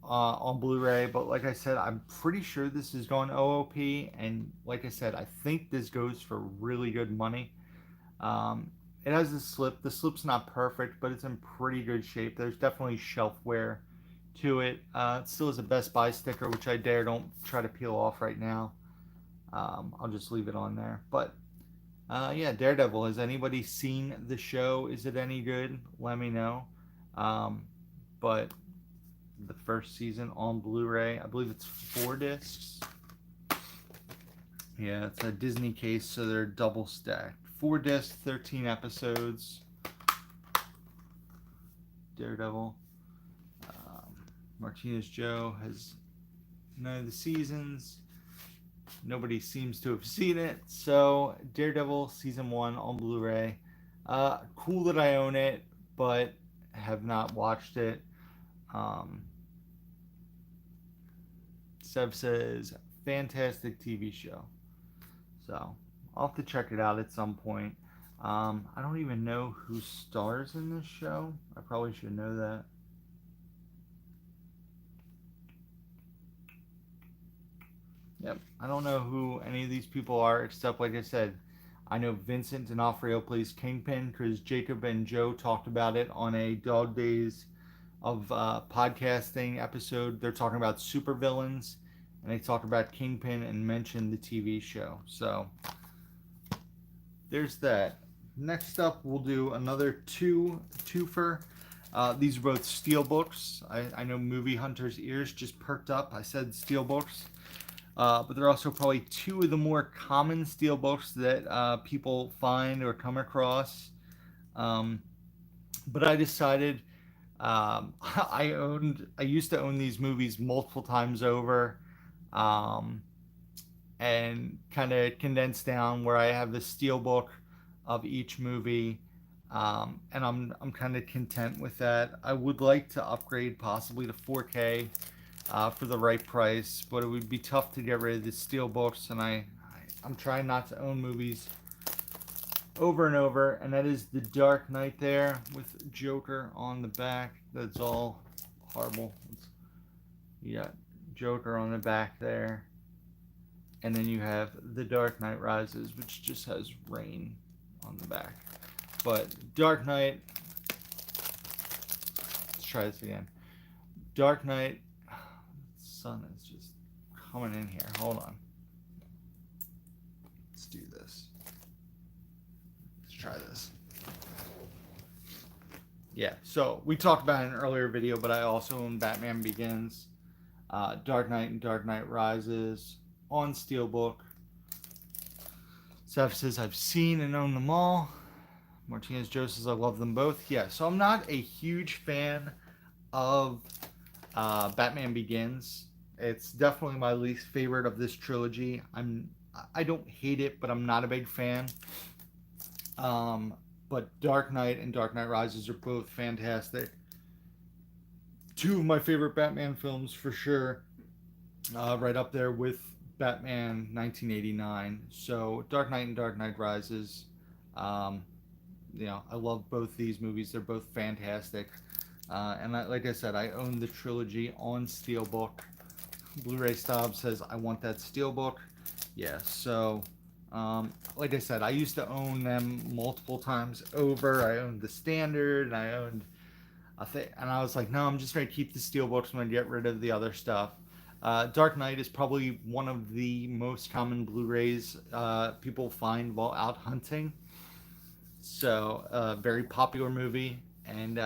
on Blu-ray, but like I said, I'm pretty sure this is going OOP, and like I said, I think this goes for really good money. It has a slip. The slip's not perfect, but it's in pretty good shape. There's definitely shelf wear to it. It still has a Best Buy sticker, which I don't try to peel off right now. I'll just leave it on there. But yeah, Daredevil. Has anybody seen the show? Is it any good? Let me know. But the first season on Blu-ray, I believe it's 4 discs. Yeah, it's a Disney case, so they're double stacked. 4 discs, 13 episodes. Daredevil. Martinez Joe has none of the seasons. Nobody seems to have seen it. So, Daredevil Season 1 on Blu-ray. Cool that I own it, but have not watched it. Sev says, fantastic TV show. So, I'll have to check it out at some point. I don't even know who stars in this show. I probably should know that. Yep, I don't know who any of these people are, except, like I said, I know Vincent D'Onofrio plays Kingpin because Jacob and Joe talked about it on a Dog Days of podcasting episode. They're talking about supervillains, and they talked about Kingpin and mentioned the TV show. So, there's that. Next up, we'll do another twofer. These are both steelbooks. I know Movie Hunter's ears just perked up. I said steelbooks. But they're also probably 2 of the more common steelbooks that people find or come across. But I decided I used to own these movies multiple times over, and kind of condensed down where I have the steelbook of each movie, and I'm kind of content with that. I would like to upgrade possibly to 4K. For the right price, but it would be tough to get rid of the steelbooks, and I'm trying not to own movies over and over, and that is The Dark Knight there with Joker on the back. That's all horrible. You got Joker on the back there, and then you have The Dark Knight Rises, which just has rain on the back. But Dark Knight, let's try this again. Dark Knight, sun is just coming in here. Hold on. Let's do this. Let's try this. Yeah, so we talked about it in an earlier video, but I also own Batman Begins, Dark Knight and Dark Knight Rises on Steelbook. Seth says, I've seen and owned them all. Martinez Joe says, I love them both. Yeah, so I'm not a huge fan of Batman Begins. It's definitely my least favorite of this trilogy. I don't hate it, but I'm not a big fan. But Dark Knight and Dark Knight Rises are both fantastic. 2 of my favorite Batman films for sure. Right up there with Batman 1989. So Dark Knight and Dark Knight Rises. I love both these movies. They're both fantastic. And like I said, I own the trilogy on Steelbook. Blu-ray Stob says, I want that Steelbook. Yeah, so, like I said, I used to own them multiple times over. I owned the Standard, and I owned and I was like, no, I'm just going to keep the Steelbooks. I'm going to get rid of the other stuff. Dark Knight is probably one of the most common Blu-rays people find while out hunting. So, very popular movie, and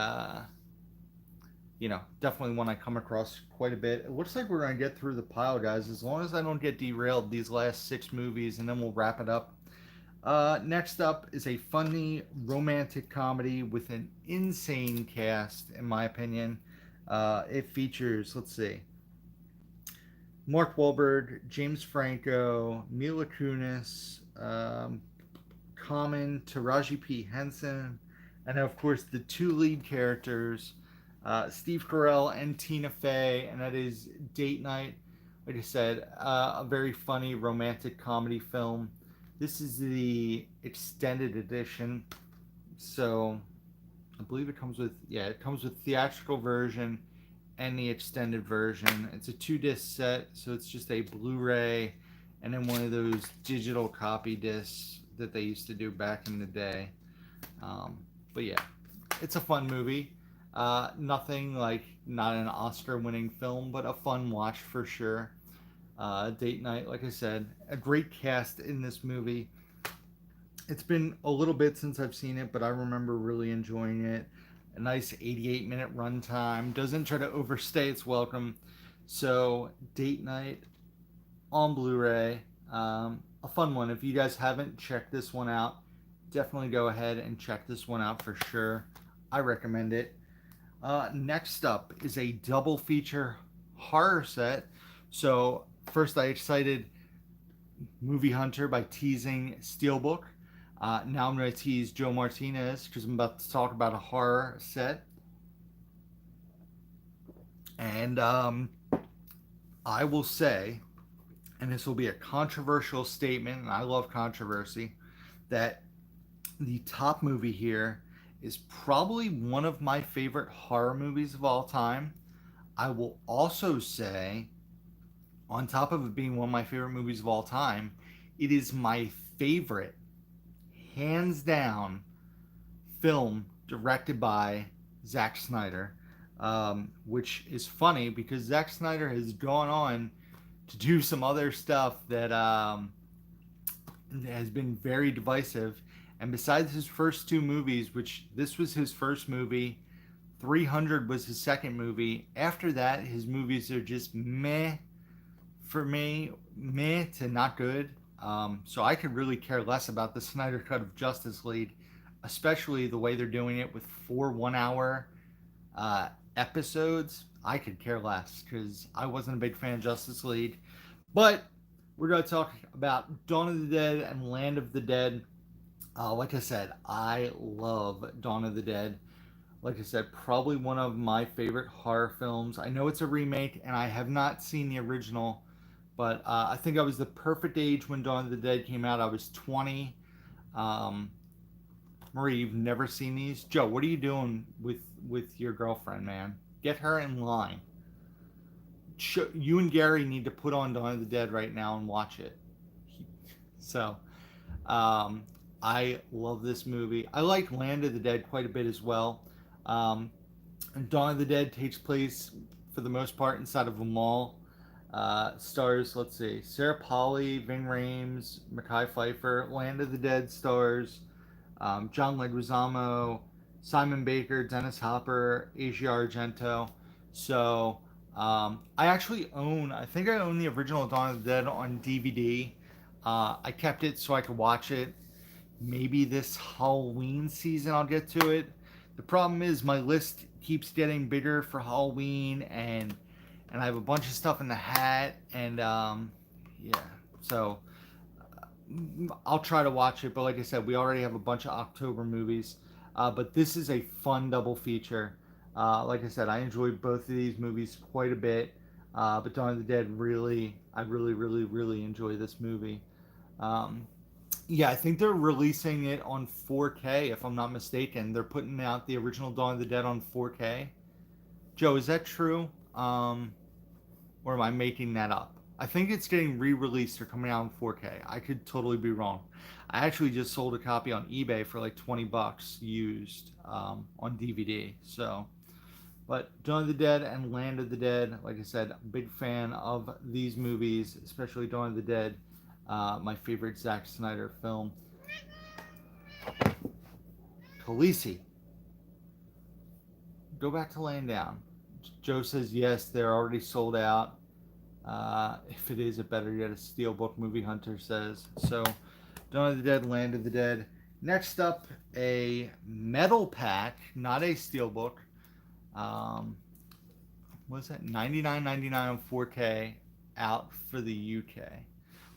definitely one I come across quite a bit. It looks like we're going to get through the pile, guys, as long as I don't get derailed these last 6 movies, and then we'll wrap it up. Next up is a funny romantic comedy with an insane cast, in my opinion. It features, let's see, Mark Wahlberg, James Franco, Mila Kunis, Common, Taraji P. Henson, and of course the two lead characters, Steve Carell and Tina Fey, and that is Date Night. Like I said, a very funny romantic comedy film. This is the extended edition, so I believe it comes with theatrical version and the extended version. It's a 2 disc set, so it's just a Blu-ray and then one of those digital copy discs that they used to do back in the day. But yeah, it's a fun movie. Nothing like not an Oscar-winning film, but a fun watch for sure. Date Night, like I said, a great cast in this movie. It's been a little bit since I've seen it, but I remember really enjoying it. A nice 88-minute runtime. Doesn't try to overstay its welcome. So, Date Night on Blu-ray. A fun one. If you guys haven't checked this one out, definitely go ahead and check this one out for sure. I recommend it. Next up is a double feature horror set. So, first I excited Movie Hunter by teasing Steelbook. Now I'm going to tease Joe Martinez because I'm about to talk about a horror set. And I will say, and this will be a controversial statement, and I love controversy, that the top movie here is probably one of my favorite horror movies of all time. I will also say, on top of it being one of my favorite movies of all time, it is my favorite, hands down, film directed by Zack Snyder. Which is funny because Zack Snyder has gone on to do some other stuff that has been very divisive. And besides his first two movies, which this was his first movie, 300 was his second movie. After that, his movies are just meh for me, meh to not good. So I could really care less about the Snyder Cut of Justice League, especially the way they're doing it with 4 1-hour episodes. I could care less because I wasn't a big fan of Justice League. But we're going to talk about Dawn of the Dead and Land of the Dead. Like I said, I love Dawn of the Dead. Like I said, probably one of my favorite horror films. I know it's a remake, and I have not seen the original, but I think I was the perfect age when Dawn of the Dead came out. I was 20. Marie, you've never seen these? Joe, what are you doing with your girlfriend, man? Get her in line. You and Gary need to put on Dawn of the Dead right now and watch it. So, I love this movie. I like Land of the Dead quite a bit as well. Dawn of the Dead takes place, for the most part, inside of a mall. Stars, let's see, Sarah Polley, Ving Rhames, Mekhi Phifer. Land of the Dead stars John Leguizamo, Simon Baker, Dennis Hopper, Asia Argento. So I think I own the original Dawn of the Dead on DVD. I kept it so I could watch it. Maybe this Halloween season I'll get to it. The problem is my list keeps getting bigger for Halloween, and I have a bunch of stuff in the hat, and so I'll try to watch it. But like I said, we already have a bunch of October movies. But this is a fun double feature. Like I said, I enjoyed both of these movies quite a bit. But Dawn of the Dead, I really enjoy this movie. Yeah, I think they're releasing it on 4K, if I'm not mistaken. They're putting out the original Dawn of the Dead on 4K. Joe, is that true? Or am I making that up? I think it's getting re-released or coming out on 4K. I could totally be wrong. I actually just sold a copy on eBay for like $20 used on DVD. So, but Dawn of the Dead and Land of the Dead, like I said, big fan of these movies, especially Dawn of the Dead. My favorite Zack Snyder film. Khaleesi, go back to laying down. Joe says yes, they're already sold out. If it is, it better get a Steelbook. Movie Hunter says so. Dawn of the Dead, Land of the Dead. Next up, a metal pack, not a steelbook. What is that? $99.99 on 4K out for the UK.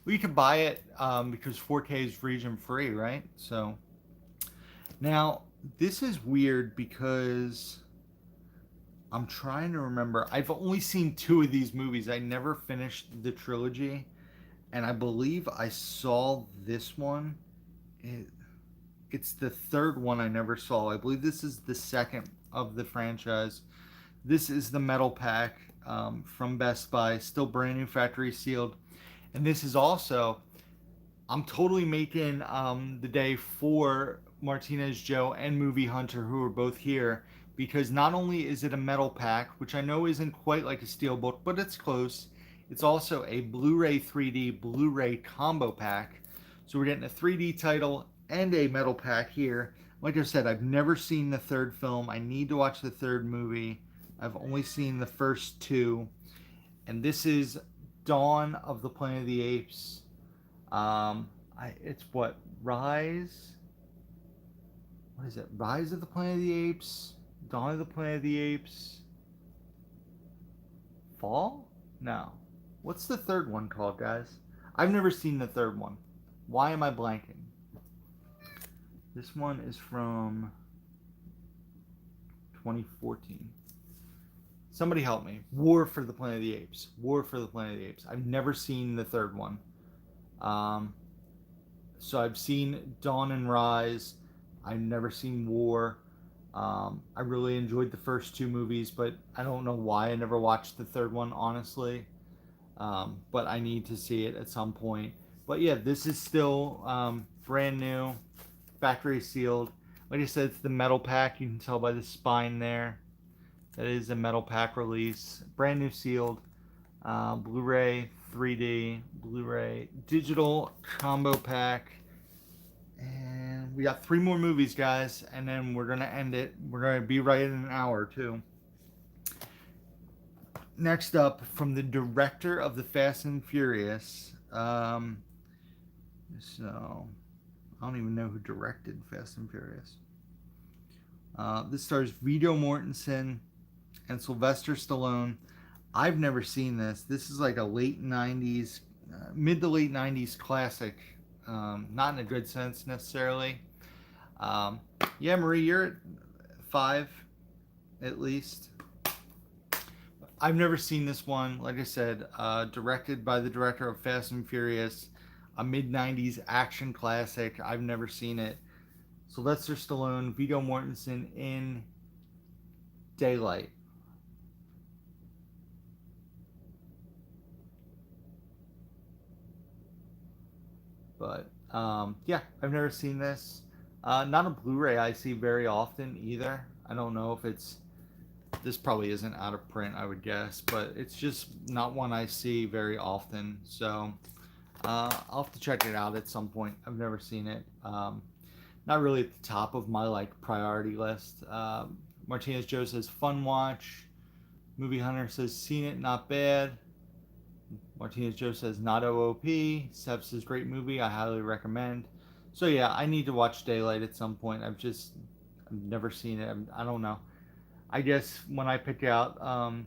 Well, you can buy it because 4K is region free, right? So now this is weird because I'm trying to remember. I've only seen 2 of these movies. I never finished the trilogy, and I believe I saw this one. It's the third one I never saw. I believe this is the second of the franchise. This is the metal pack from Best Buy, still brand new, factory sealed. And this is also, I'm totally making the day for Martinez Joe and Movie Hunter, who are both here, because not only is it a metal pack, which I know isn't quite like a steelbook, but it's close. It's also a Blu-ray 3D Blu-ray combo pack. So we're getting a 3D title and a metal pack here. Like I said, I've never seen the third film. I need to watch the third movie. I've only seen the first 2. And this is Dawn of the Planet of the Apes. It's what? Rise? What is it? Rise of the Planet of the Apes? Dawn of the Planet of the Apes? Fall? No. What's the third one called, guys? I've never seen the third one. Why am I blanking? This one is from 2014. Somebody help me. War for the Planet of the Apes. War for the Planet of the Apes. I've never seen the third one. So I've seen Dawn and Rise. I've never seen War. I really enjoyed the first 2 movies, but I don't know why I never watched the third one, honestly. But I need to see it at some point. But yeah, this is still brand new, factory sealed. Like I said, it's the metal pack. You can tell by the spine there. That is a metal pack release. Brand new sealed. Blu-ray 3D, Blu-ray digital combo pack. And we got 3 more movies, guys. And then we're going to end it. We're going to be right in an hour, too. Next up, from the director of the Fast and Furious. So, I don't even know who directed Fast and Furious. This stars Viggo Mortensen and Sylvester Stallone. I've never seen this. This is like a late 90s, mid to late 90s classic. Not in a good sense necessarily. Yeah, Marie, you're at 5 at least. I've never seen this one. Like I said, directed by the director of Fast and Furious, a mid-90s action classic. I've never seen it. Sylvester Stallone, Viggo Mortensen in Daylight. But yeah, I've never seen this. Not a Blu-ray I see very often either. I don't know if it's, this probably isn't out of print, I would guess, but it's just not one I see very often. So I'll have to check it out at some point. I've never seen it. Not really at the top of my like priority list. Martinez Joe says fun watch. Movie Hunter says seen it, not bad. Martinez Joe says not OOP. Seb says great movie, I highly recommend. So yeah, I need to watch Daylight at some point. I've never seen it. I don't know. I guess when I pick out one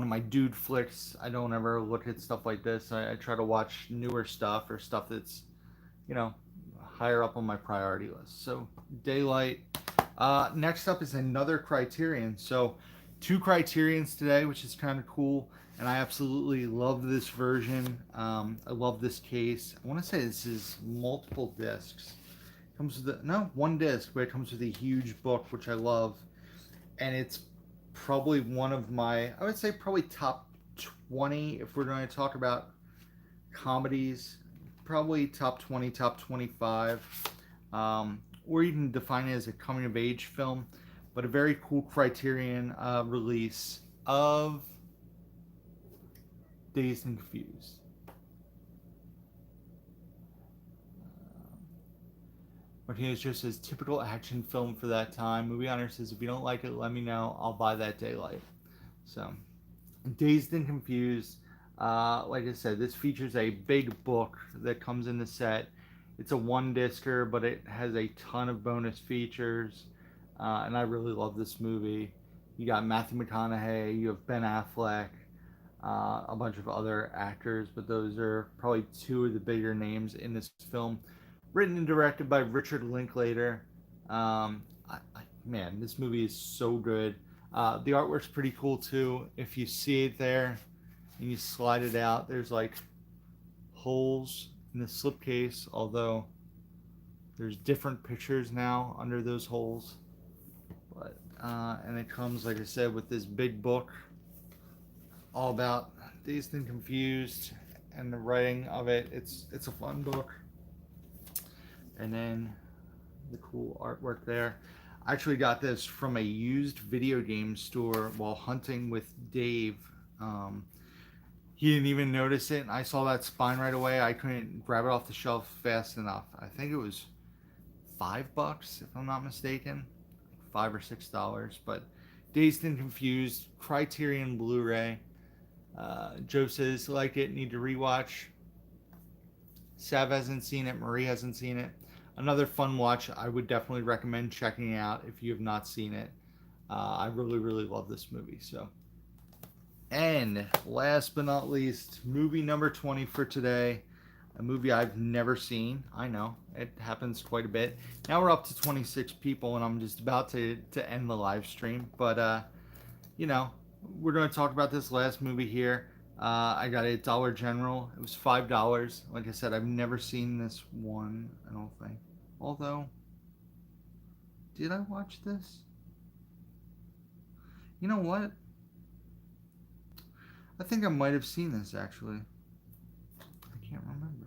of my dude flicks, I don't ever look at stuff like this. I try to watch newer stuff or stuff that's higher up on my priority list. So Daylight. Next up is another Criterion. So 2 Criterions today, which is kind of cool. And I absolutely love this version. I love this case. I want to say this is multiple discs. Comes with one disc, but it comes with a huge book, which I love. And it's probably one of my, I would say probably top 20 if we're going to talk about comedies. Probably top 20, top 25. Or you can define it as a coming of age film. But a very cool Criterion release of Dazed and Confused. Martinez just says typical action film for that time. Movie Hunter says if you don't like it, let me know. I'll buy that Daylight. So, Dazed and Confused. Like I said, this features a big book that comes in the set. It's a one-discer, but it has a ton of bonus features, and I really love this movie. You got Matthew McConaughey, you have Ben Affleck, a bunch of other actors, but those are probably two of the bigger names in this film. Written and directed by Richard Linklater. Man, this movie is so good. The artwork's pretty cool too. If you see it there and you slide it out, there's like holes in the slipcase, although there's different pictures now under those holes. But and it comes, like I said, with this big book all about Dazed and Confused and the writing of it. It's a fun book. And then the cool artwork there. I actually got this from a used video game store while hunting with Dave. He didn't even notice it, and I saw that spine right away. I couldn't grab it off the shelf fast enough. I think it was $5, if I'm not mistaken, $5 or $6. But Dazed and Confused, Criterion Blu-ray. Joe says like it, need to rewatch. Sav hasn't seen it. Marie hasn't seen it. Another fun watch. I would definitely recommend checking out if you have not seen it. I really, really love this movie. So, and last but not least, movie number 20 for today. A movie I've never seen. I know it happens quite a bit. Now we're up to 26 people, and I'm just about to end the live stream. But we're going to talk about this last movie here. I got it at Dollar General. It was $5. Like I said, I've never seen this one, I don't think. Although, did I watch this? You know what? I think I might have seen this, actually. I can't remember.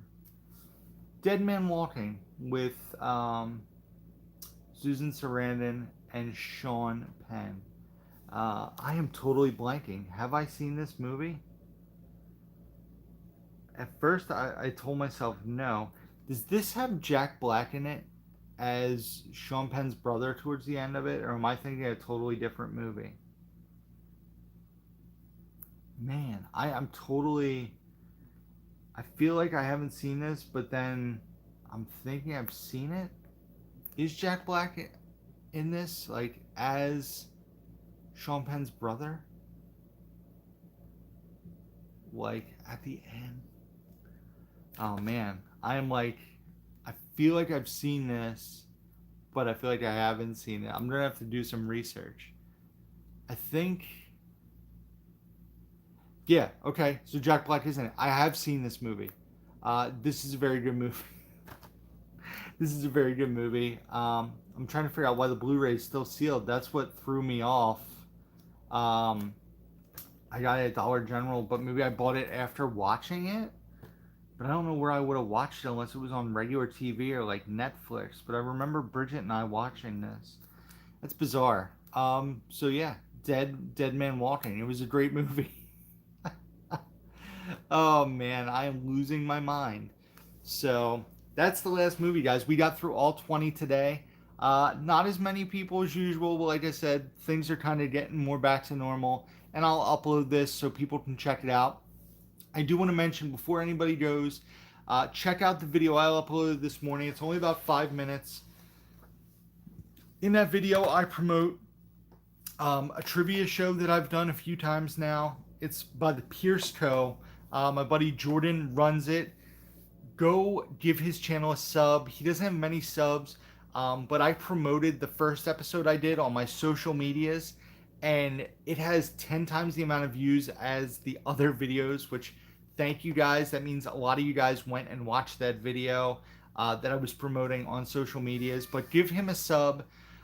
Dead Man Walking with Susan Sarandon and Sean Penn. I am totally blanking. Have I seen this movie? At first, I told myself no. Does this have Jack Black in it as Sean Penn's brother towards the end of it? Or am I thinking of a totally different movie? Man, I'm totally... I feel like I haven't seen this, but then I'm thinking I've seen it. Is Jack Black in this, like, as Sean Penn's brother? Like, at the end? Oh, man. I feel like I've seen this, but I feel like I haven't seen it. I'm going to have to do some research. I think... Yeah, okay. So Jack Black is in it. I have seen this movie. This is a very good movie. This is a very good movie. I'm trying to figure out why the Blu-ray is still sealed. That's what threw me off. I got it at Dollar General, but maybe I bought it after watching it. But I don't know where I would have watched it unless it was on regular TV or like Netflix. But I remember Bridget and I watching this. That's bizarre. So yeah, Dead Man Walking. It was a great movie. Oh man, I am losing my mind. So that's the last movie, guys. We got through all 20 today. Not as many people as usual, but like I said, things are kind of getting more back to normal. And I'll upload this so people can check it out. I do want to mention before anybody goes, check out the video I uploaded this morning. It's only about 5 minutes. In that video, I promote a trivia show that I've done a few times now. It's by the Pierce Co. My buddy Jordan runs it. Go give his channel a sub. He doesn't have many subs, but I promoted the first episode I did on my social medias, and it has 10 times the amount of views as the other videos, which thank you guys. That means a lot of you guys went and watched that video that I was promoting on social medias, but give him a sub.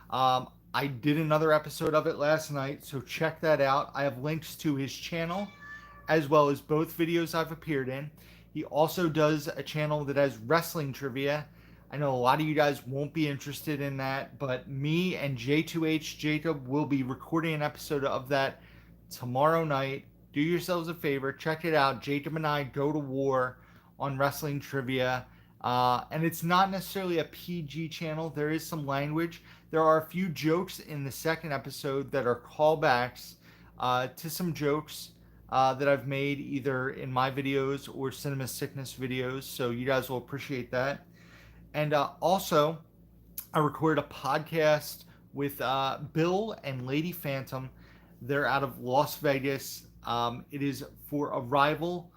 I did another episode of it last night, so check that out. I have links to his channel as well as both videos I've appeared in. He also does a channel that has wrestling trivia. I know a lot of you guys won't be interested in that, but me and J2H Jacob will be recording an episode of that tomorrow night. Do yourselves a favor, check it out. Jacob and I go to war on wrestling trivia. And it's not necessarily a PG channel. There is some language. There are a few jokes in the second episode that are callbacks to some jokes that I've made either in my videos or Cinema Sickness videos. So you guys will appreciate that. And also, I recorded a podcast with Bill and Lady Phantom. They're out of Las Vegas. It is for Arrival,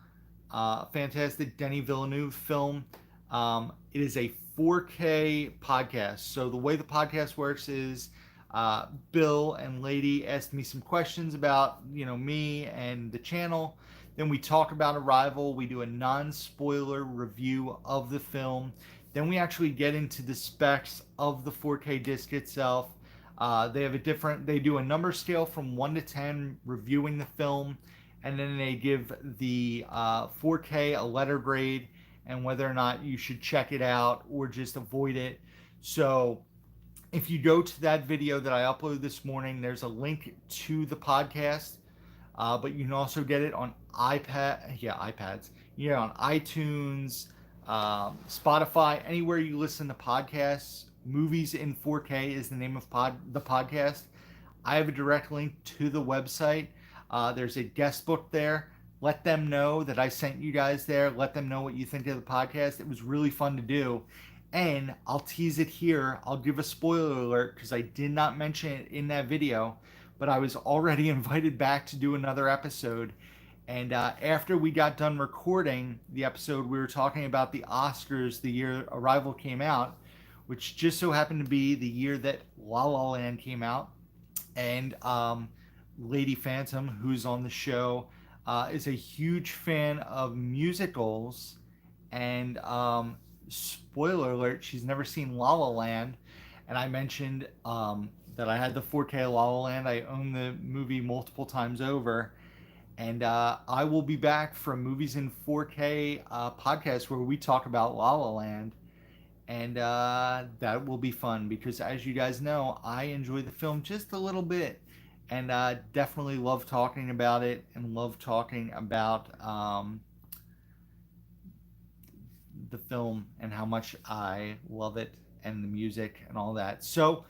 fantastic Denis Villeneuve film. It is a 4K podcast. So the way the podcast works is Bill and Lady asked me some questions about me and the channel. Then we talk about Arrival. We do a non-spoiler review of the film. Then we actually get into the specs of the 4K disc itself. They do a number scale from 1 to 10, reviewing the film, and then they give the 4K a letter grade and whether or not you should check it out or just avoid it. So if you go to that video that I uploaded this morning, there's a link to the podcast, but you can also get it on iPads, on iTunes, Spotify, anywhere you listen to podcasts. Movies in 4K is the name of the podcast. I have a direct link to the website. There's a guest book there. Let them know that I sent you guys there. Let them know what you think of the podcast. It was really fun to do. And I'll tease it here. I'll give a spoiler alert because I did not mention it in that video, but I was already invited back to do another episode. And after we got done recording the episode, we were talking about the Oscars the year Arrival came out, which just so happened to be the year that La La Land came out. And Lady Phantom, who's on the show, is a huge fan of musicals. And spoiler alert, she's never seen La La Land. And I mentioned that I had the 4K La La Land. I own the movie multiple times over. And I will be back from Movies in 4K podcast where we talk about La La Land. And that will be fun because, as you guys know, I enjoy the film just a little bit. And definitely love talking about it and love talking about the film and how much I love it and the music and all that. So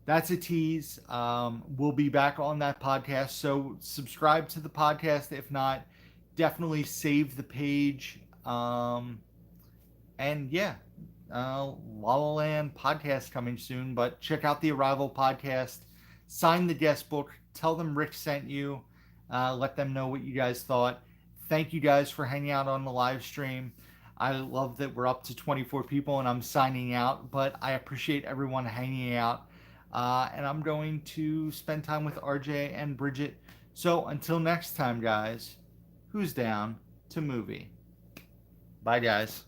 that's a tease. We'll be back on that podcast. So subscribe to the podcast. If not, definitely save the page. And yeah, La La Land podcast coming soon. But check out the Arrival podcast. Sign the guest book. Tell them Rick sent you. Let them know what you guys thought. Thank you guys for hanging out on the live stream. I love that we're up to 24 people and I'm signing out, but I appreciate everyone hanging out. And I'm going to spend time with RJ and Bridget. So until next time, guys, who's down to movie? Bye, guys.